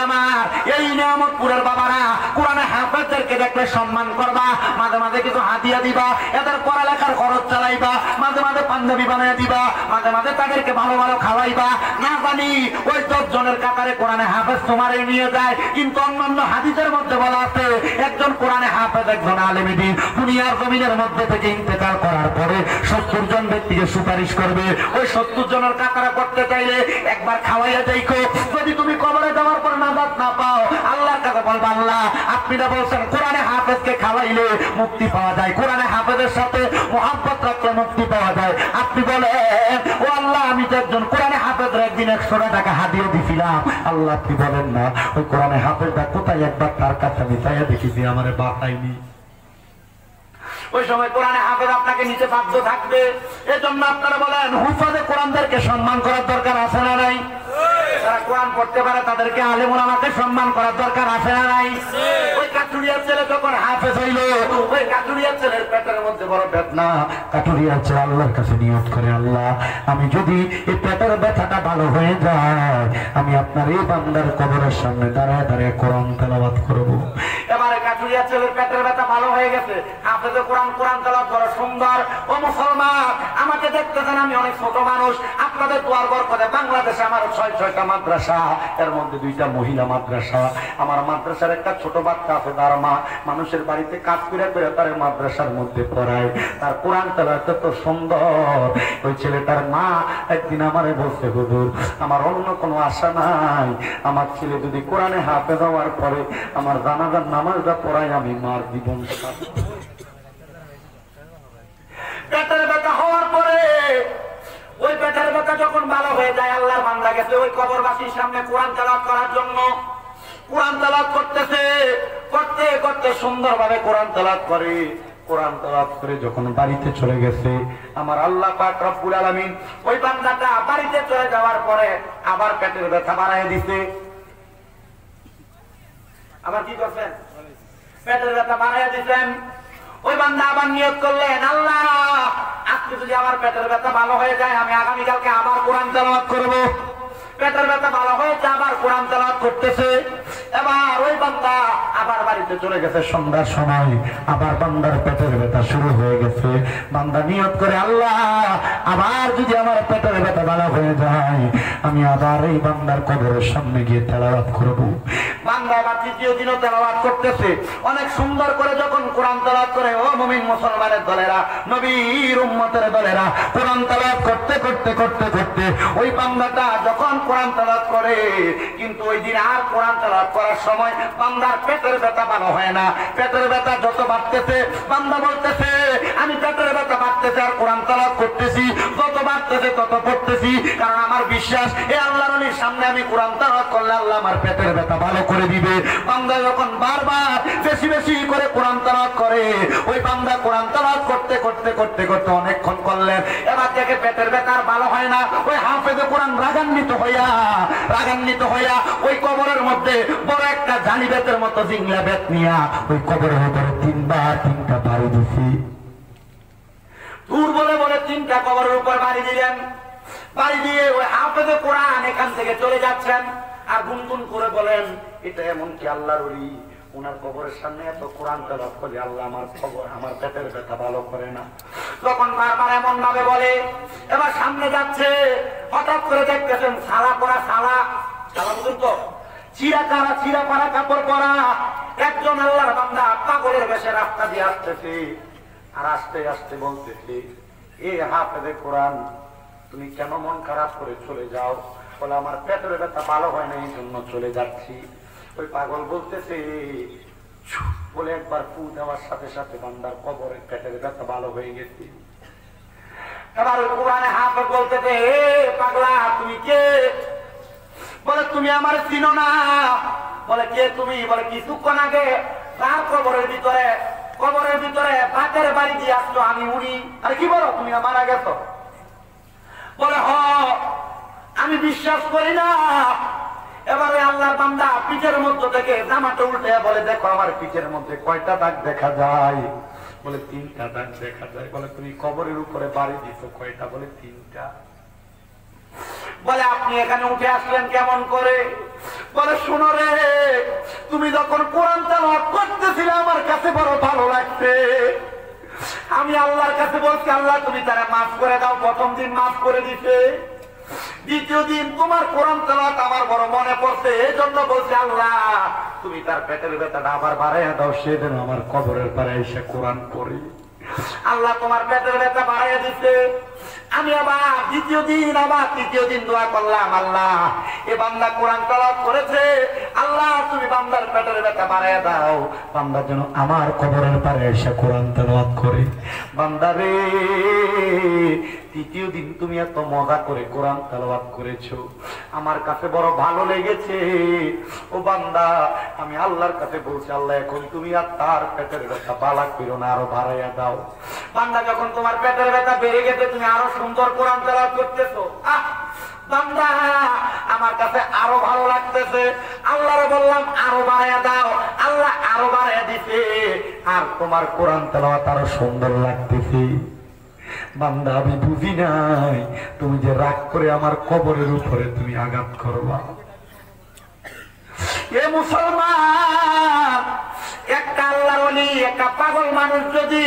Speaker 1: আমার এই নিয়ামতপুরের বাবারা কোরআনে হাফেজদেরকে দেখলে সম্মান করবা, মাঝে মাঝে কিছু হাদিয়া দিবা, এদের পড়ালেখার খরচ চালাইবা, মাঝে মাঝে পাঞ্জাবি বানিয়ে দিবা, মাঝে মাঝে তাদেরকে ভালো ভালো খাওয়াইবা। না জানি ওই 10 জনের কাতারে কোরআনে হাফেজ তোমারে নিয়ে যায়, কিন্তু অন্যান্য হাদিসের মধ্যে বলা আছে একজন কোরআনে হাফেজ, একজন আলেম দ্বীন দুনিয়ার জমিনের মধ্যে থেকে ইন্তেকাল করার পরে 70 জন ব্যক্তিকে সুপারিশ করবে। ওই 70 জনের কাতারে পড়তে চাইলে একবার খাওয়াইয়া যাইকো। যদি তুমি কবরে যাওয়ার পর নাজাত না পাও, আল্লাহর কাছে বলবা, আল্লাহ আপনি না বলছেন কোরআনে হাফেজকে খাওয়াইলে মুক্তি পাওয়া যায়, কোরআনে হাফেজের সাথে মুহাব্বত রাখলে মুক্তি পাওয়া যায়। আপনি বলেন, ও আল্লাহ আমি তো একজন কোরআনে হাফেজের একদিন 100 টাকা হাদিয়া দিছিলাম। আল্লাহ আপনি বলেন না ওই কোরআনে হাফেজটা কোথায়, একবার তার কাছে আমি চাইয়া দেখি যে আমারে বাতাইনি। ওই সময় কোরআনে হাফেজ আপনাকে নিচে বাধ্য থাকবে। এজন্য আপনারা বলেন হুফাজে কোরআনদেরকে সম্মান করার দরকার আছে না নাই? যারা কোরআন পড়তে পারে তাদেরকে আলেম ওলামাকে সম্মান করার দরকার আছে না নাই? ওই কাঠুরিয়ার ছেলে যখন হাফেজ হইল, ওই কাঠুরিয়ার ছেলের পেটের মধ্যে বড় বেদনা। কাঠুরিয়ার ছেলে আল্লাহর কাছে নিয়ত করে, আল্লাহ আমি যদি এই পেটের ব্যথাটা ভালো হয়ে যায়, আমি আপনার এই বান্দার কবরের সামনে দাঁড়ায় দাঁড়ায় কোরআন তেলাওয়াত করব। এবারে কাঠুরিয়ার ছেলের পেটের ব্যথা ভালো হয়ে গেছে, হাফেজে কোরআন তেলাওয়াত করা সুন্দর। ও মুসলমান আমাকে দেখতেছেন আমি অনেক ছোট মানুষ, আপনাদের দুয়ার বরকতে বাংলাদেশে আমার 6টা মাদ্রাসা, এর মধ্যে 2টা মহিলা মাদ্রাসা। আমার মাদ্রাসার একটা ছোট বাচ্চা আছে, তার মা মানুষের বাড়িতে কাজ করে করে তার মাদ্রাসার মধ্যে পড়ায়, তার কোরআন তেলাওয়াত তো সুন্দর। ওই ছেলেটার মা একদিন আমারে বলছে, হুজুর আমার অন্য কোনো আশা নাই, আমার ছেলে যদি কোরআনে হাফেজ হওয়ার পরে আমার জানাজার নামাজটা পড়ায় আমি মার জীবন। পেটের ব্যথা হওয়ার পরে ওই পেটের ব্যথা যখন ভালো হয়ে যায়, আল্লাহর বান্দা গেছে ওই কবরবাসীর সামনে কোরআন তেলাওয়াত করার জন্য। কোরআন তেলাওয়াত করতেছে, করতে করতে সুন্দরভাবে কোরআন তেলাওয়াত করে। কোরআন তেলাওয়াত করে যখন বাড়িতে চলে গেছে, আমার আল্লাহ পাক রব্বুল আলামিন ওই বান্দাটা বাড়িতে চলে যাওয়ার পরে আবার পেটের ব্যথা বাড়ায় দিতে। আবার কি করছেন? পেটের ব্যথা বাড়ায় দিতেন। ওই বান্দা আবার নিয়ত করলেন, আল্লাহ আজকে যদি আমার পেটের ব্যথা ভালো হয়ে যায়, আমি আগামীকালকে আবার কোরআন তেলাওয়াত করব। পেটের ব্যথা ভালো হয়েছে, আবার কোরআন তেলাওয়াত করতেছে। এবার ওই বান্দা আবার বাড়িতে চলে গেছে সন্ধ্যার সময়, আবার বান্দার পেটের ব্যথা শুরু হয়ে গেছে। বান্দা নিয়ত করে, আল্লাহ আবার যদি আমার পেটের ব্যথা ভালো হয়ে যায়, আমি আবার এই বান্দার কবরের সামনে গিয়ে তেলাওয়াত করব। বান্দা আবার 3য় দিনও তেলাওয়াত করতেছে। অনেক সুন্দর করে যখন কোরআন তেলাওয়াত করে, ও মুমিন মুসলমানের দলেরা, নবীর উম্মতের দলেরা, কোরআন তেলাওয়াত করতে করতে করতে করতে ওই বান্দাটা যখন কোরআন তেলাওয়াত করে, কিন্তু ওই দিন আর কোরআন তেলাওয়াত করার সময় বান্দার পেটের ব্যথা ভালো হয় না। পেটের ব্যথা যত বাড়তেছে, বান্দা বলতেছে আমি পেটের ব্যথা বাড়তেছে আর কোরআন তেলাওয়াত করতেছি, যত বাড়তেছে তত পড়তেছি, কারণ আমার বিশ্বাস এই আল্লাহর ওলির সামনে আমি কোরআন তেলাওয়াত করলে আল্লাহ আমার পেটের ব্যথা ভালো করে দিবে। বান্দা যখন বারবার বেশি বেশি করে কোরআন তেলাওয়াত করে, ওই বান্দা কোরআন তেলাওয়াত করতে করতে করতে করতে অনেকক্ষণ করলেন, এবার দেখে পেটের ব্যথা আর ভালো হয় না। ওই হাফেজে কোরআন রাগান্বিত হইয়া ওই কবরের মধ্যে বড় একটা জালি বেতের মতো জিংলা বেত নিয়া ওই কবরের উপরে 3টা বাড়ি দিছি। দূর বলে বলে 3টা কবরের উপর বাড়ি দিলেন। বাড়ি দিয়ে ওই হাফেজে কোরআন এখান থেকে চলে যাচ্ছেন আর গুনগুন করে বলেন, এটা এমনকি আল্লাহর ওলি, ওনার কবরের সামনে এত কোরআন তেলাওয়াত করে আল্লাহ আমার কবর, আমার পেটের ব্যথা ভালো করে না। যখন বারবার এমন ভাবে বলে, এবার সামনে যাচ্ছে, হঠাৎ করে দেখতেছেন সালা পরা, সালা বুঝুন তো, চিরা পাড়া কাপড় পরা একজন আল্লাহর বান্দা পাগলের বেশে রাস্তা দিয়ে আসতেছে, আর আস্তে আস্তে বলতেছে, এ হাফেজে কোরআন, তুমি কেন মন খারাপ করে চলে যাও? বলে আমার পেটের ব্যথা ভালো হয় না, এই জন্য চলে যাচ্ছি। ওই পাগল বলতেছে বলে একবার ফু দেওয়ার সাথে সাথে বান্দার কবরের পেটের ব্যথা ভালো হয়ে গেছে। এবার ওই কোরআনে হাফেজ বলতেছে, এ পাগলা তুমি কে? বলে তুমি আমার চিনো না। বলে কে তুমি? বলে কিছুক্ষণ আগে তার কবরের ভিতরে বাতের বাড়ি দিয়ে আসলো, আমি উনি। আরে কি বলো, তুমি মারা গেছো? বলে হ, আমি বিশ্বাস করি না। এবারে আল্লাহর বান্দা পিঠের মধ্যে থেকে জামাটা উল্টে বলে, দেখো আমার পিঠের মধ্যে কয়টা দাগ দেখা যায়? বলে 3টা দাগ দেখা যায়। বলে তুমি কবরের উপরে বাড়ি দিছো কয়টা? বলে 3টা। বলে আপনি এখানে উঠে আসলেন কেমন করে? বলে শুনো রে, তুমি যখন কোরআন তেলাওয়াত করতেছিলে আমার কাছে বড় ভালো লাগছে। আমি আল্লাহর কাছে বলছি, আল্লাহ তুমি তারা মাফ করে দাও। প্রথম দিন মাফ করে দিতে, দ্বিতীয় দিন তোমার কোরআন তেলাওয়াত আমার বড় মনে পড়ছে, এই জন্য বলছি আল্লাহ তুমি তার পেটের ব্যথাটা আবার বাড়াইয়া দাও, সেদিন আমার কবরের পারে এসে কোরআন পড়ি। আল্লাহ তোমার পেটের ব্যথা বাড়াইয়া দিতে। আমি আবার তৃতীয় দিন দোয়া করলাম, আল্লাহ এ বান্দা কোরআন তেলাওয়াত করেছে, আল্লাহ তুমি বান্দার পেটের ব্যথা বাড়াইয়া দাও, বান্দা যেন আমার কবরের পারে এসে কোরআন তেলাওয়াত করে। বান্দা রে, তৃতীয় দিন তুমি এত মজা করে কোরআন তেলাওয়াত করেছো, আমার কাছে বড় ভালো লেগেছে। ও বান্দা, আমি আল্লাহর কাছে বলছি, আল্লাহ এখন তুমি আর তার পেটের ব্যথা বালা করো না, আরো বাড়াইয়া দাও। বান্দা যখন তোমার পেটের ব্যথা বেড়ে গেছে, তুমি আরো সুন্দর কোরআন তেলাওয়াত করতেছো, বান্দা আমার কাছে আরো ভালো লাগতেছে। আল্লাহরে বললাম আরো বাড়াইয়া দাও, আল্লাহ আরো বাড়াইয়া দিতে, আর তোমার কোরআন তেলাওয়াত আরো সুন্দর লাগতেছে। বান্দা আমি বুঝি নাই তুমি যে রাগ করে আমার কবরের উপরে তুমি আঘাত করবা। এ মুসলমান, একটা আল্লাহর ওলি, একটা পাগল মানুষ যদি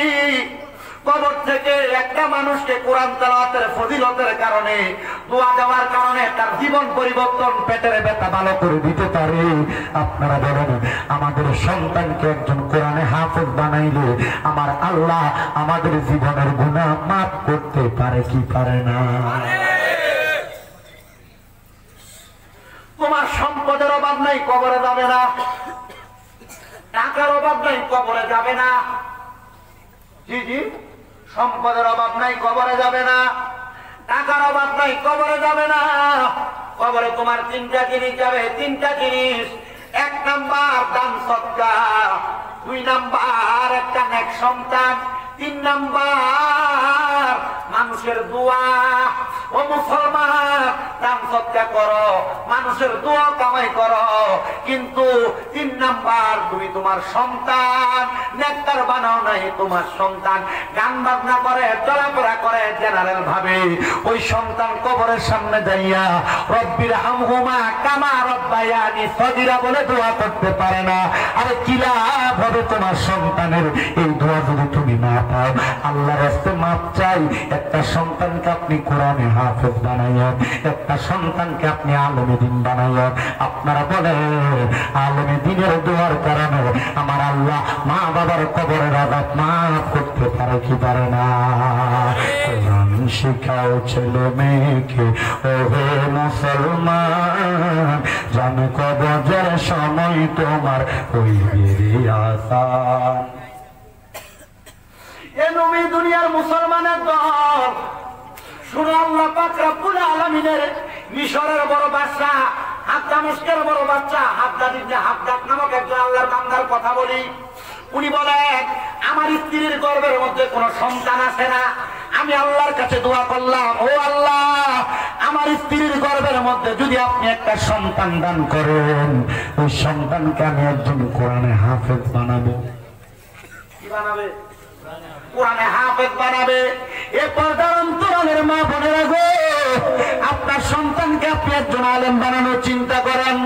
Speaker 1: কবর থেকে একটা মানুষকে কোরআন তেলাওয়াতের ফজিলতের কারণে, দোয়া দেওয়ার কারণে তার জীবন পরিবর্তন, পেটের ব্যথা ভালো করে দিতে পারে, আপনারা বলেন আমাদের সন্তানকে একজন কোরআনে হাফেজ বানাইলে আমার আল্লাহ আমাদের জীবনের গুনাহ মাফ করতে পারে কি পারে না? তোমার সম্পদের অভাব নাই, কবরে যাবে না। টাকার অভাব নাই, কবরে যাবে না। জি, সম্পদের অভাব নাই, কবরে যাবে না। টাকার অভাব নাই, কবরে যাবে না। কবরে তোমার 3টা জিনিস যাবে, 3টা জিনিস। 1 নাম্বার দান সদকা, 2 নাম্বার একটা নেক সন্তান, 3 নাম্বার মানুষের দোয়া। ও মুসলমান, দান সদকা করো, মানুষের দোয়া কামাই করো, কিন্তু 3 নাম্বার তুমি তোমার সন্তান নেককার বানাও নাই। তোমার সন্তান গান বাজনা করে, চলাফেরা করে জেনারেল ভাবে, ওই সন্তান কবরের সামনে যাইয়া রব্বির হামহুমা কামা রব্বায়ানি সগীরা বলে দোয়া করতে পারে না। আরে কি লাভ হবে তোমার সন্তানের এই দোয়া যদি তুমি না পাও? আল্লাহর রাস্তায় মাপ চাই। একটা সন্তানকে আপনি কোরআনে হাফেজ বানাইয়েন, একটা সন্তানকে আপনি আলেমে দ্বীন বানাইয়েন। আপনারা বলেন আলেমে দ্বীনের দোয়ার কারণে আমার আল্লাহ মা বাবার কবরের আযাব মাফ করতে পারে কি পারে না? কোরআন শিখাও ছেলে মেয়েকে, ও হে মুসলমান, জানো কবরের সময় তোমার হইবে আসান। এ নবী দুনিয়ার মুসলমানের দল, শুনো আল্লাহ পাক রব্বুল আলামিনের মিশরের বড় বাদশা, হাদ্দামেশকের বড় বাদশা হাদ্দাদ ইবনে হাদ্দাদ নামক একজন আল্লাহর বান্দার কথা বলি। উনি বলেন, আমার স্ত্রীর গর্ভের মধ্যে কোনো সন্তান আছে না। আমি আল্লাহর কাছে দোয়া করলাম, ও আল্লাহ, আমার স্ত্রীর গর্ভের মধ্যে যদি আপনি একটা সন্তান দান করেন, ওই সন্তানকে আমি একজন কোরআনে হাফেজ বানাবো। কি বানাবে? কোরআনে হাফেজ বানাবে। এ পর্দার অন্তরালের মা বোনেরা গো,
Speaker 2: আপনার সন্তানকে আপনি একজন আলেম বানানোর চিন্তা করেন।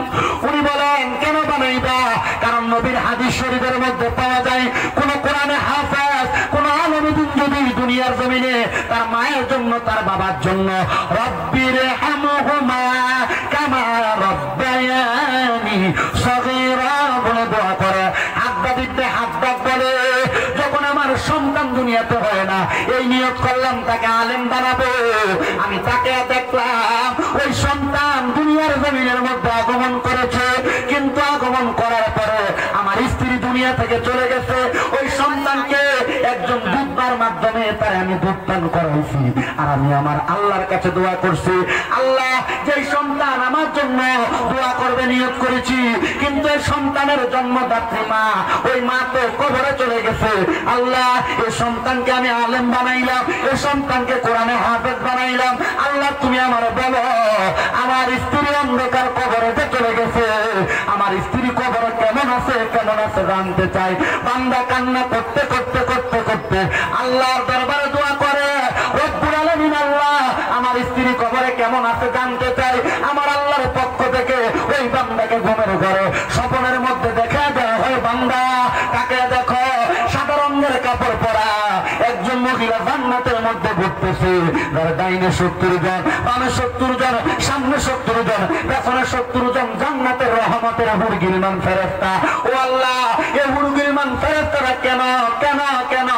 Speaker 2: উনি বলেন কেন বানাইবা? কারণ নবীর হাদিস শরীফের মধ্যে পাওয়া যায় কোন কোরআনে হাফেজ, কোন আলেমুদ্দিন যদি দুনিয়ার জমিনে তার মায়ের জন্য, তার বাবার জন্য রব্বির হামহুমা কামা রব্বায়ানি সগীরা বলে দোয়া করে, হাতটা দিতে হাতটা বলে, যখন আমার সন্তান দুনিয়াতে হয় না, এই নিয়ত করলাম তাকে আলেম বানাবো, আমি তাকে দেখলাম ওই সন্তান দুনিয়ার জমিনের মধ্যে আগমন করেছে, কিন্তু আগমন করার পরে আমার স্ত্রী দুনিয়া থেকে চলে গেছে। ওই সন্তানকে একজন দুধবার মাধ্যমে তাই আমি দুধ পান করাইছি, আর আমি আমার আল্লাহর কাছে দোয়া করছি, আল্লাহ যেই সন্তান আমার জন্য দোয়া করবে নিয়ত করেছি, কিন্তু এই সন্তানের জন্মদাত্রী মা, ওই মা তো কবরে চলে গেছে। আল্লাহ এই সন্তানকে আমি আলেম বানাইলাম, এই সন্তানকে কোরআনে হাফেজ বানাইলাম। আল্লাহ তুমি আমার বলো, আমার স্ত্রী অন্ধকার কবরে চলে গেছে, আমার স্ত্রী কবরে কেমন আছে, কেমন আছে জানতে চাই। বান্দা কান্না করতে করতে করতে করতে আল্লাহর দরবারে দোয়া করে, রব্বুল আলামিন আল্লাহ আমার স্ত্রী কবরে কেমন আছে জানতে চাই। আমার আল্লাহর পক্ষ থেকে ওই বান্দাকে ঘুমের ঘরে স্বপ্নের মধ্যে দেখা দেওয়া হয়, বান্দা তাকে দেখো সাদা রঙের কাপড় পরা একজন মহিলা জান্নাতের মধ্যে ঘুরতেছে, যার ডাইনে 70 জন, বামে 70 জন, সামনে 70 জন, পেছনে 70 জন জান্নাতের রহমতের হুরগিলমান ফেরেশতা। ও আল্লাহ, এই হুরগিলমান ফেরেশতারা কেন কেন কেন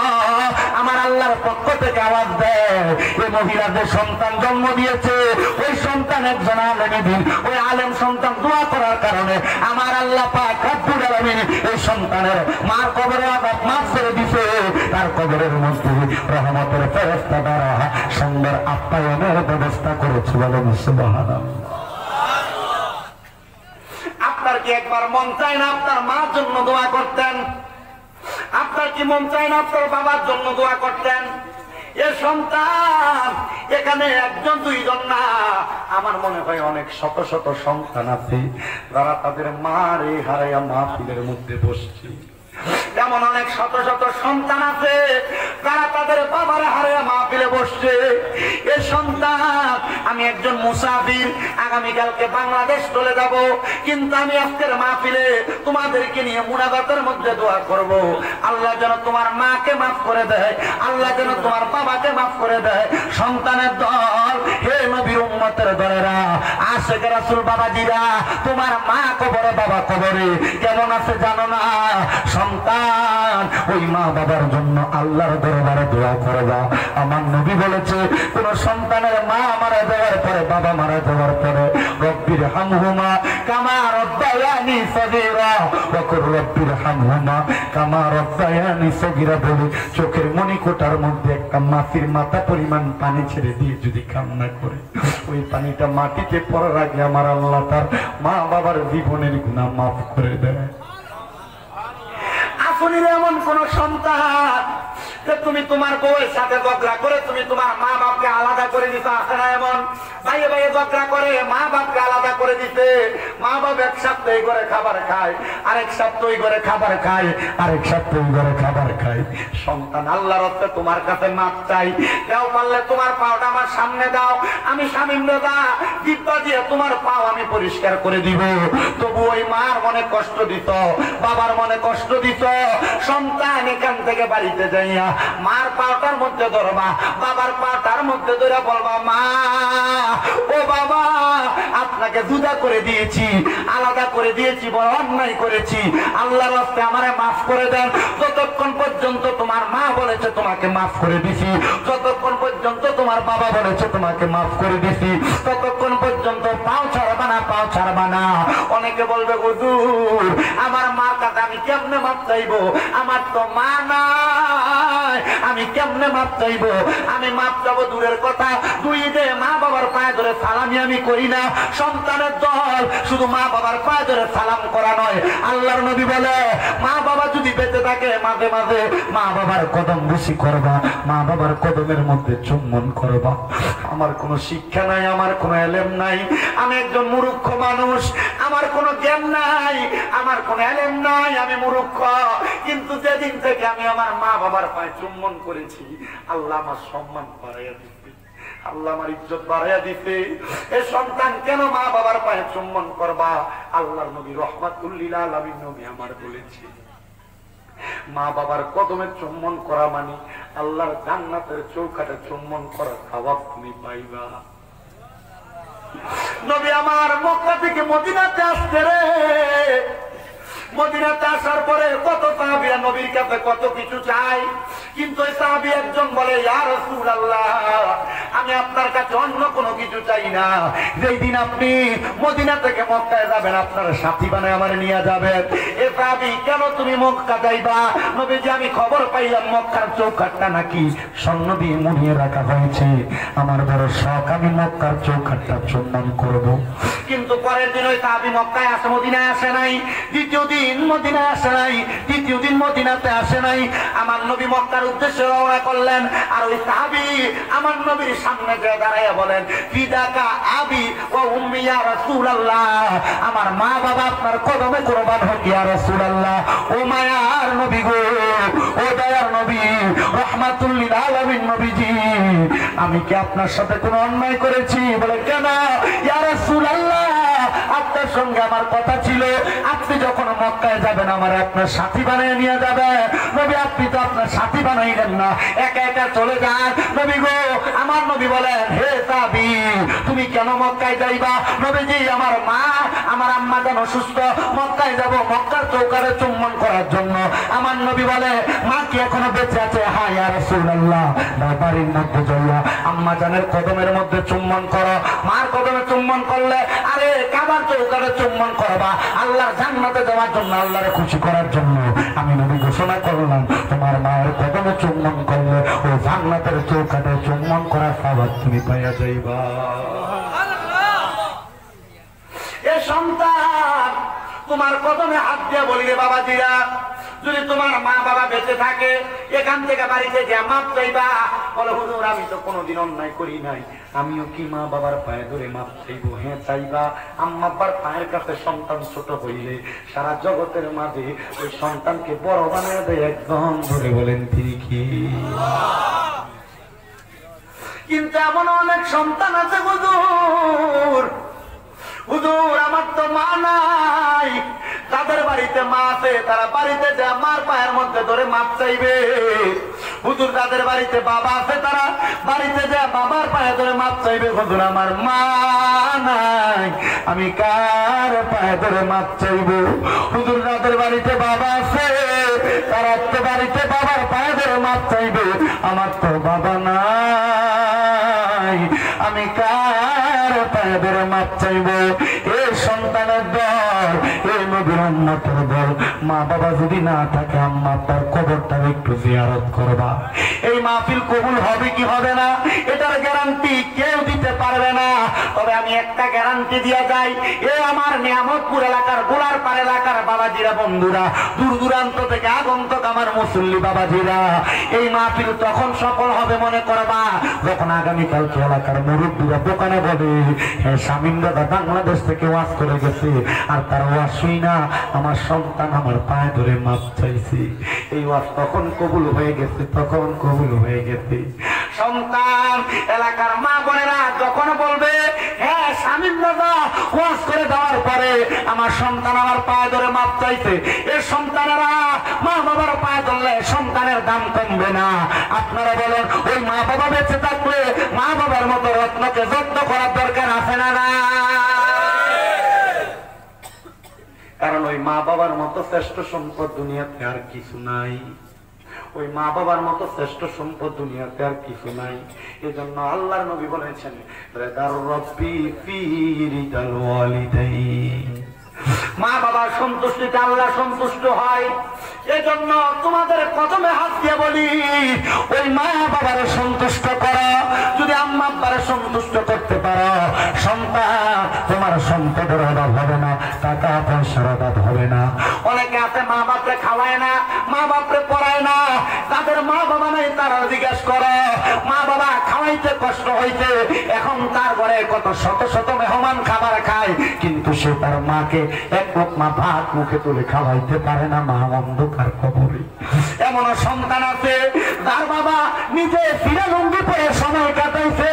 Speaker 2: আমার আল্লাহর পক্ষ থেকে আওয়াজ দেয়, এই মহিলা যে সন্তান জন্ম দিয়েছে, ওই সন্তান একজন আলেম, ওই আলেম সন্তান দোয়া করার কারণে আমার আল্লাহ পাক রব্বুল আলামিন এই সন্তানের মার কবরে আযাব মাফ করে দিয়েছে, তার কবরের মধ্যে রহমতের ফেরেশতা দ্বারা সুন্দর আপ্যায়নের ব্যবস্থা করেছে। বলেন সুবহানাল্লাহ।
Speaker 1: আপনার কি একবার মন চায় না আপনার মার জন্য দোয়া করতেন? আপনার কি মন চায় না আপনার বাবার জন্য দোয়া করতেন? এ সন্তান এখানে একজন দুইজন না, আমার মনে হয় অনেক শত শত সন্তান আছে যারা তাদের মারে হারাইয়া মাহফিলের মধ্যে বসছে। এমন অনেক শত শত সন্তান আছে যারা তাদের বাবার হারাইয়া মাহফিলে বসছে। এ সন্তান, আমি একজন মুসাফির, আগামীকালকে বাংলাদেশ চলে যাব, কিন্তু আমি আজকের মাহফিলে তোমাদেরকে নিয়ে মুনাজাতের মধ্যে দোয়া করব, আল্লাহ যেন তোমার মাকে মাফ করে দেয়, আল্লাহ যেন তোমার বাবাকে মাফ করে দেয়। সন্তানের দল, হে নবীর উম্মতের দলেরা, আশিক রাসূল বাবাজিরা, তোমার মা কবরে বাবা কবরে কেমন আছে জানো না? সন্তান ওই মা বাবার জন্য আল্লাহর দরবারে দোয়া করবা। আমার নবী বলেছে, কোন সন্তানের মা মারা যাওয়ার পরে, বাবা মারা যাওয়ার পরে রব্বির হামহুমা কামা রব্বায়ানি সগীরা, ওয়াকুর রব্বির হামহুমা কামা রব্বায়ানি সগীরা বলে চোখের মণিকোটার মধ্যে একটা মাছির মাথা পরিমাণ পানি ছেড়ে দিয়ে যদি কান্না করে, ওই পানিটা মাটিতে পড়ার আগে আমার আল্লাহ তার মা বাবার জীবনের গুনাহ মাফ করে দেয়। এমন কোন সন্তান যে তুমি তোমার বউয়ের সাথে ঝগড়া করে তুমি তোমার মা বাপকে আলাদা করে দিতে আসে না? এমন ভাইয়ে ভাইয়ে ঝগড়া করে মা বাপকে আলাদা করে দিতে, মা বাপ এক সপ্তাহ এই ঘরে খাবার খায়, আরেক সপ্তাহ এই ঘরে খাবার খায়, আরেক সপ্তাহ এই ঘরে খাবার খায়। সন্তান আল্লাহর হস্তে তোমার কাছে মাপ চাই, দাও পারলে তোমার পাওটা আমার সামনে দাও, আমি স্বামীর দাদা জিব্বা দিয়ে তোমার পাও আমি পরিষ্কার করে দিব। তবু ওই মার মনে কষ্ট দিত, বাবার মনে কষ্ট দিত, সন্তান এখান থেকে বাড়িতে যাইয়া মার পাটার মধ্যে ধরবা, বাবার পাটার মধ্যে ধরে বলবা, মা ও বাবা, আপনাকে জুদা করে দিয়েছি, আলাদা করে দিয়েছি, বড় অন্যায় করেছি, আল্লাহর রাস্তায় আমারে মাফ করে দেন। যতক্ষণ পর্যন্ত তোমার মা বলেছে তোমাকে মাফ করে দিছি, যতক্ষণ পর্যন্ত তোমার বাবা বলেছে তোমাকে মাফ করে দিছি, ততক্ষণ পর্যন্ত পাও ছাড়বা না, পাও ছাড়বা না। অনেকে বলবে, হুজুর আমার মার কাছে আমি কেমনে মাফ চাইবো, আমার তো মা নাই, আমি কেমনে মাপ চাইবো? আমি মাপ চাবো দূরের কথা, দুই দে মা বাবার পায়ে ধরে সালামি আমি করি না। সন্তানের দল শুধু মা বাবার পায়ে ধরে সালাম করা নয়, আল্লাহর নবী বলে, মা বাবা যদি বেঁচে থাকে মাঝে মাঝে মা বাবার কদম বুসি করবা, মা বাবার কদমের মধ্যে চুম্বন করবা। আমার কোনো শিক্ষা নাই, আমার কোনো এলেম নাই, আমি একজন মূর্খ মানুষ, আমার কোনো জ্ঞান নাই, আমার কোনো এলেম নাই, আমি মূর্খ, কিন্তু যেদিন থেকে আমি আমার মা বাবার পায়ে চুম্বন করেছি, আল্লাহ আমার সম্মান বাড়াইয়া দিচ্ছে। আল্লাহ আমার ইজ্জত বাড়াইয়া দিতে। এ সন্তান কেন মা বাবার পায়ে চুম্বন করবা? আল্লাহর নবী রাহমাতুল লিল আলামিন নবী আমার বলেছে, মা বাবার কদমে চুম্বন করা মানে আল্লাহর জান্নাতের চৌকাঠে চুম্বন করার সওয়াব তুমি পাইবা। নবী আমার মক্কা থেকে মদিনাতে আসছে রে। মদিনাতে আসার পরে কত সাহাবীরা নবীর কাছে কত কিছু চাই, কিন্তু ওই সাহাবী একজন বলে, ইয়া রাসূলুল্লাহ, আমি আপনার কাছে অন্য কোনো কিছু চাই না। যেই দিন আপনি মদিনা থেকে মক্কায় যাবেন, আপনার সাথী বানায় আমার নিয়ে যাবেন। এ সাহাবী, কেন তুমি মক্কা যাইবা? নবীজি, আমি খবর পাইলাম মক্কার চৌকাঠটা নাকি স্বর্ণ দিয়ে মুড়িয়ে রাখা হয়েছে। আমার বড় শখ, আমি মক্কার চৌকাঠটা চুম্বন করব। কিন্তু পরের দিন ওই সাহাবী মক্কায় আসে, মদিনায় আসে নাই। দ্বিতীয় দিন মদিনায় আসে নাই, তৃতীয় দিন মদিনাতে আসে নাই। আমার নবী মক্কার উদ্দেশ্যে রওনা করলেন, আর ওই সাহাবী আমার নবীর সামনে যে দাঁড়াইয়া বলেন, ফিদাকা আবি ওয়া উম্মি ইয়া রাসূলুল্লাহ, আমার মা বাবা আপনার কদমে কুরবান হোক ইয়া রাসূলুল্লাহ। ও মায়ার নবী গো, ও দয়ার নবী, রাহমাতুল লিল আলামিন নবীজি, আমি কি আপনার সাথে কোনো অন্যায় করেছি? বলে, কেন ইয়া রাসূলুল্লাহ, আপনার সঙ্গে আমার কথা ছিল, আপনি যখন মক্কায় যাবেন আমার আপনার সাথী বানিয়ে নিয়ে যাবে। নবী, আপনি তো আপনার সাথী বানাইলেন না, একা একা চলে যান। নবী গো, আমার নবী বলেন, হে সাহাবী, তুমি কেন মক্কায় যাইবা? নবীজি, আমার মা, আমার আম্মা যেন অসুস্থ, মক্কায় যাব মক্কার চৌকাঠে চুম্বন করার জন্য। আমার নবী বলে, মা কি এখনো বেঁচে আছে? হ্যাঁ ইয়া রাসূলুল্লাহ। বাড়ির মধ্যে যাইয়া আম্মা জানের কদমের মধ্যে চুম্বন করো। মার কদমে চুম্বন করলে, আরে কাবার চৌকাঠে চুম্বন করবা আল্লাহর জান্নাতে যাওয়ার জন্য, আল্লাহরে খুশি করার জন্য। আমি নবী ঘোষণা করলাম, তোমার মায়ের কদমে চুম্বন করলে ওই জান্নাতের চৌকাঠে চুম্বন করার সওয়াব তুমি পাইয়া যাইবা। এ সন্তান, তোমার কদমে হাত দিয়ে বলি রে বাবাজিরা, যদি তোমার মা বাবা বেঁচে থাকে, এখান থেকে বাড়িতে যে মাপ চাইবা। বলে, হুজুর, আমি তো কোনোদিন অন্যায় করি নাই, আমিও কি মা বাবার পায়ে ধরে মাপ চাইবো? হ্যাঁ চাইবা। আম্মা আব্বার পায়ের কাছে সন্তান ছোট হইলে সারা জগতের মাঝে ওই সন্তানকে বড় বানায় দেয় একদম। ধরে বলেন তিনি কি? কিন্তু এমন অনেক সন্তান আছে, হুজুর, হুজুর, আমার তো মা নাই। তাদের বাড়িতে মা আছে, তারা বাড়িতে যে মার পায়ের মধ্যে ধরে মাপ চাইবে। হুজুর, তাদের বাড়িতে বাবা আছে, তারা বাড়িতে যে বাবার পায়ে ধরে মাপ চাইবে। হুজুর, আমার মা নাই, আমি কার পায়ে ধরে মাপ চাইব? হুজুর, তাদের বাড়িতে বাবা আছে, তারা তো বাড়িতে বাবার পায়ে ধরে মাপ চাইবে। আমার তো বাবা নাই, আমি কার পায়ে ধরে মাপ চাইব? এ সন্তানের দল, এ নবীর উম্মতের দল, মা বাবা যদি না থাকে আম্মা আব্বার কবরটা একটু জিয়ারত করবা। এই মাহফিল কবুল হবে কি হবে না, এটার গ্যারান্টি কেউ দিতে পারবে না। তবে আমি একটা গ্যারান্টি দিয়ে যাই, এ আমার নিয়ামতপুর এলাকার গোলারপাড় এলাকার বাবাজিরা, বন্ধুরা, দূর দূরান্ত থেকে আগন্তক আমার মুসল্লি বাবাজিরা, এই মাহফিল তখন সফল হবে মনে করবা যখন আগামীকালকে এলাকার মুরব্বীরা দোকানে বলে, হ্যাঁ শামীম দাদা বাংলাদেশ থেকে ওয়াজ করে গেছে, আর তার ওয়াজ শুই না আমার সন্তান আমার পায়ে ধরে মাপ চাইছে। এই ওয়াজ তখন কবুল হয়ে গেছে, তখন কবুল হয়ে গেছে। সন্তান, এলাকার মা বোনেরা যখন বলবে, হ্যাঁ শামীম দাদা ওয়াজ করে দেওয়ার পরে আমার সন্তান আমার পায়ে ধরে মাপ চাইছে, এর সন্তানেরা মা বাবার পায়ে ধরলে সন্তানের দাম কমবে না। আপনারা বলেন, ওই মা বাবা বেঁচে থাকলে মা বাবার মতো রত্নকে যত্ন করার দরকার আছে না? না, কারণ ওই মা বাবার মতো শ্রেষ্ঠ সম্পদ দুনিয়াতে আর কিছু নাই। ওই মা বাবার মতো শ্রেষ্ঠ সম্পদ দুনিয়াতে আর কিছু নাই। এজন্য আল্লাহর নবী বলেছেন, রিদার রাব্বি ফি রিদাল ওয়ালিদাইন, মা বাবার সন্তুষ্টিতে আল্লাহ সন্তুষ্ট হয়। এজন্য তোমাদের কদমে হাত দিয়ে বলি, ওই মা বাবারে সন্তুষ্ট করো। যদি আম্মা আব্বারে সন্তুষ্ট করতে পারো, সন্তান তোমার সম্পদের অভাব হবে না, টাকা পয়সার অভাব হবে না। অনেকে আছে মা বাপরে খাওয়ায় না, মা বাপরে পড়ায় না, তাদের মা বাবা নাই তারা জিজ্ঞাসা করে, মা বাবা খাওয়াইতে কষ্ট হইতে, এখন তার ঘরে কত শত শত মেহমান খাবার খায়, কিন্তু সে তার মাকে এক লোকমা ভাত মুখে তুলে খাওয়াইতে পারে না, মা অন্ধকার কবরে। এমন সন্তান আছে যার বাবা নিজে ফিরে লুঙ্গি পরে সময় কাটাইছে,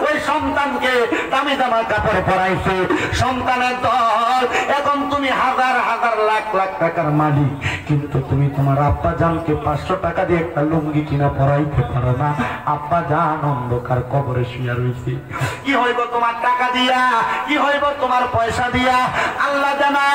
Speaker 2: ওই সন্তানকে দামি দামা কাপড় পরাইছে, সন্তানের দল। এখন তুমি হাজার হাজার লাখ লাখ টাকার মালিক, কিন্তু তুমি তোমার আব্বা জানকে 500 টাকা দিয়ে একটা লুঙ্গি কিনা পরাইতে পারো না। আব্বা জান অন্ধকার কবরে শুয়ে রয়েছে। কি হইব তোমার টাকা দিয়া, কি হইব তোমার পয়সা দিয়া? আল্লাহ জানা।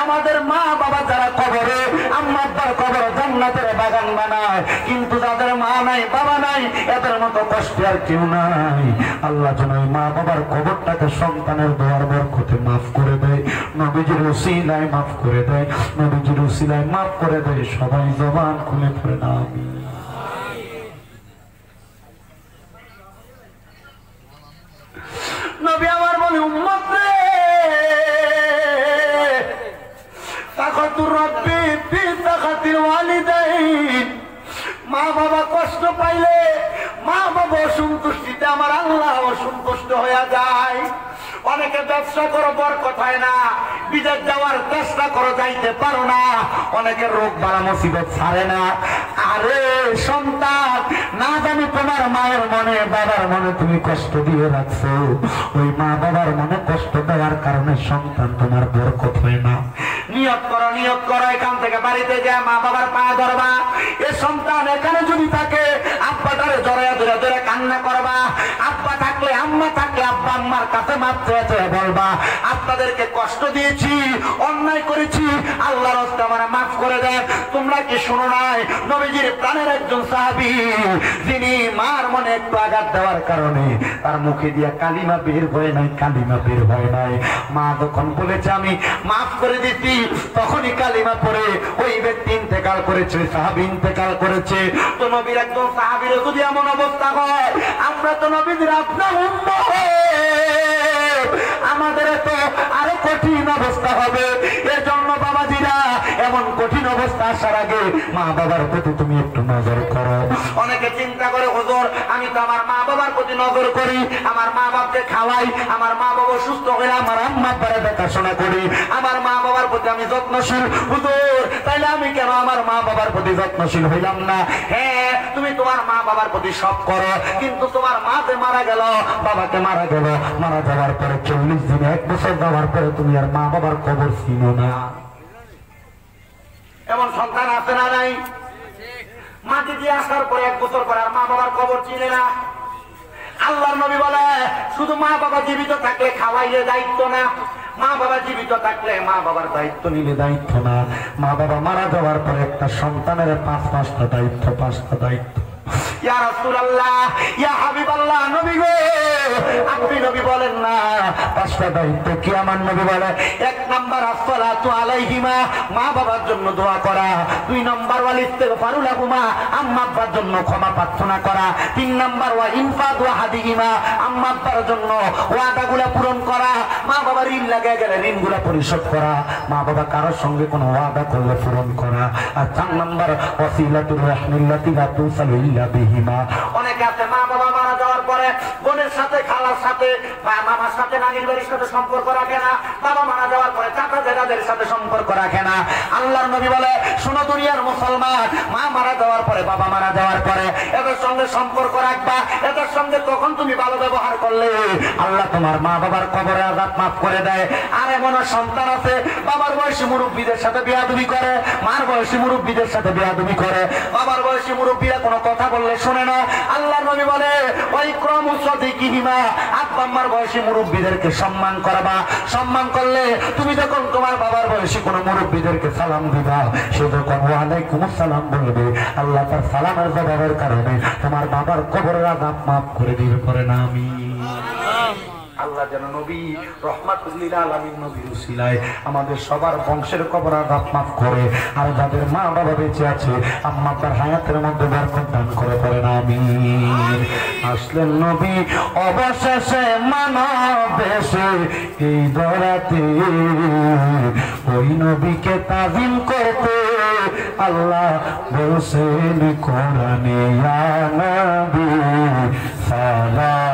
Speaker 2: আমাদের মা বাবা যারা কবরে, আম্মা আব্বার কবর জান্নাতের বাগান বানায়, কিন্তু যাদের মা নাই বাবা নাই এদের মতো কষ্ট আর কেউ নাই। আল্লাহ যেন মা বাবার কবরটাকে সন্তানের দোয়ার বরকতে মাফ করে দেয়, নবীজির উসিলায় মাফ করে দেয়, নবীজির উসিলায় মাফ করে দেয়। সবাই জবান খুলে পড়ে না আমিন। নবী আমার বলে উম্মত রে, তাকাতুর রব্বি ফি তাকাতিল ওয়ালিদাইন। মা বাবা কষ্ট পাইলে, মা বাবা অসন্তুষ্টিতে আমার আল্লাহ অসন্তুষ্ট হয়ে যায়। অনেকে ব্যবসা করো বরকত হয় না, বিদেশ যাওয়ার চেষ্টা করো যাইতে পারো না, অনেকের রোগ বালা মুসিবত ছাড়ে না। আরে সন্তান, না জানি তোমার মায়ের মনে বাবার মনে তুমি কষ্ট দিয়ে রাখছো, ওই মা বাবার মনে কষ্ট দেওয়ার কারণে সন্তান তোমার বরকত হয় না। নিয়ত করো, নিয়ত করো, এখান থেকে বাড়িতে যা মা বাবার পায়ে ধরবা। এ সন্তান এখানে যদি থাকে আব্বাটারে জড়াইয়া ধরে ধরে কান্না করবা। আব্বা থাকলে, আম্মা থাকলে আব্বা আম্মার কাছে মাপ চেয়ে বলবা, আপনাদেরকে কষ্ট দিয়েছি, অন্যায় করেছি, আল্লাহর রাস্তায় আমার মাফ করে দেন। তোমরা কি শুনো নাই নবীজির প্রাণের একজন সাহাবী, যিনি মার মনে একটু আঘাত দেওয়ার কারণে তার মুখে দিয়ে কালিমা বের হয় নাই, কালিমা বের হয় নাই। মা যখন বলেছে আমি মাফ করে দিচ্ছি, তখনই কালিমা পড়ে ওই ব্যক্তি ইন্তেকাল করেছে, সাহাবী ইন্তেকাল করেছে। তো নবীর একজন সাহাবীর যদি এমন অবস্থা হয়, আমরা তো নবীর আপনার উম্মত, আমাদের তো আরো কঠিন অবস্থা হবে। এর জন্য বাবাজিরা, এমন কঠিন অবস্থা আসার আগে মা বাবার প্রতি তুমি একটু নজর করো। অনেকে চিন্তা করে হুজুর আমি তো আমার মা বাবার প্রতি নজর করি, আমার মা বাবাকে খাওয়াই, আমার মা বাবা সুস্থ হলে আমার আম্মা আব্বারে দেখাশোনা করি, আমার মা বাবার প্রতি আমি যত্নশীল। হুজুর তাইলে আমি কেন আমার মা বাবার প্রতি যত্নশীল হইলাম না? হ্যাঁ, তুমি তোমার মা বাবার প্রতি সব করো, কিন্তু তোমার মা যে মারা গেল, বাবাকে মারা গেল, মারা যাওয়ার পরে 40 দিন 1 বছর যাওয়ার পরে তুমি আর মা বাবার কবর চিনো না। এমন সন্তান আছে না নাই? মাটি দিয়ে আসার পরে 1 বছর পরে আর মা বাবার কবর চিনে না। আল্লাহর নবী বলে শুধু মা বাবা জীবিত থাকলে খাওয়াইলে দায়িত্ব না, মা বাবা জীবিত থাকলে মা বাবার দায়িত্ব নিলে দায়িত্ব না। মা বাবা মারা যাওয়ার পরে একটা সন্তানের 5-5টা দায়িত্ব, 5টা দায়িত্ব। ইয়া রাসূলুল্লাহ, ইয়া হাবিবাল্লাহ, নবী গো আপনি নবী বলেন না 5টা দায়িত্ব কি? আমার নবী বলে 1 নাম্বার আসসালাতু আলাইহিমা, মা বাবার জন্য দোয়া করা। 2 নাম্বার ওয়াল ইস্তিগফারু লাহুমা, আম্মা আব্বার জন্য ক্ষমা প্রার্থনা করা। 3 নাম্বার ওয়া ইনফাদু আহাদিহিমা, আম্মা আব্বার জন্য ওয়াদাগুলো পূরণ করা। মা বাবার ঋণ লাগে গেলে ঋণগুলো পরিশোধ করা, মা বাবা কারোর সঙ্গে কোনো ওয়াদা করলে পূরণ করা। আর 4 নাম্বার ওয়াসিলাতুর রাহমিল্লাতি লা তুসালু ইল্লা বিহিমা। অনেকে আছে মা বাবা মারা যাওয়ার পরে বোনের সাথে, খালার সাথে, বা মামার সাথে, নানির বাড়ির সাথে সম্পর্ক রাখে না। বাবা মারা যাওয়ার পরে চাচা জেঠাদের সাথে সম্পর্ক রাখে না। আল্লাহর নবী বলে শোনো দুনিয়ার মুসলমান, মা মারা যাওয়ার পরে, বাবা মারা যাওয়ার পরে এদের সঙ্গে সম্পর্ক রাখবা। এদের সঙ্গে তখন তুমি ভালো ব্যবহার করলে আল্লাহ তোমার মা বাবার কবরে আযাব মাফ করে দেয়। আর এমন সন্তান আছে বাবার বয়সী মুরব্বীদের সাথে বেয়াদবি করে, মার বয়সী মুরব্বীদের সাথে বেয়াদবি করে। বাবার বয়সী মুরব্বীরা কোনো কথা বললে শুনে না। আল্লাহর নবী বলে ওই ক্রমু সাদিকিহিমা, আব্বা আম্মার বয়সী মুরব্বীদেরকে সম্মান করবা। সম্মান করলে তুমি যখন তোমার বাবার বয়সী কোনো মুরব্বীদেরকে সালাম দিবা, সে যখন ওয়ালাইকুম আসসালাম বলবে, আল্লাহ তার সালামের জবাবের কারণে তোমার বাবার কবরের আযাব মাফ করে দিবে। করে না আমিন। আল্লাহ যেন নবী রহমাতুল লিল আলামিন নবীর উসিলায় আমাদের সবার বংশের কবর আযাব মাফ করে। আর যাদের মা বাবা বেঁচে আছে, আম্মা আব্বার হায়াতের মধ্যে বরকত দান করে। পড়েন আমিন। আসলেন নবী অবশেষে মানব বেশে এই ধরাতে, ওই নবীকে তাজিম করতে আল্লাহ বলছেন কোরআনে, ইয়া নবী সালাম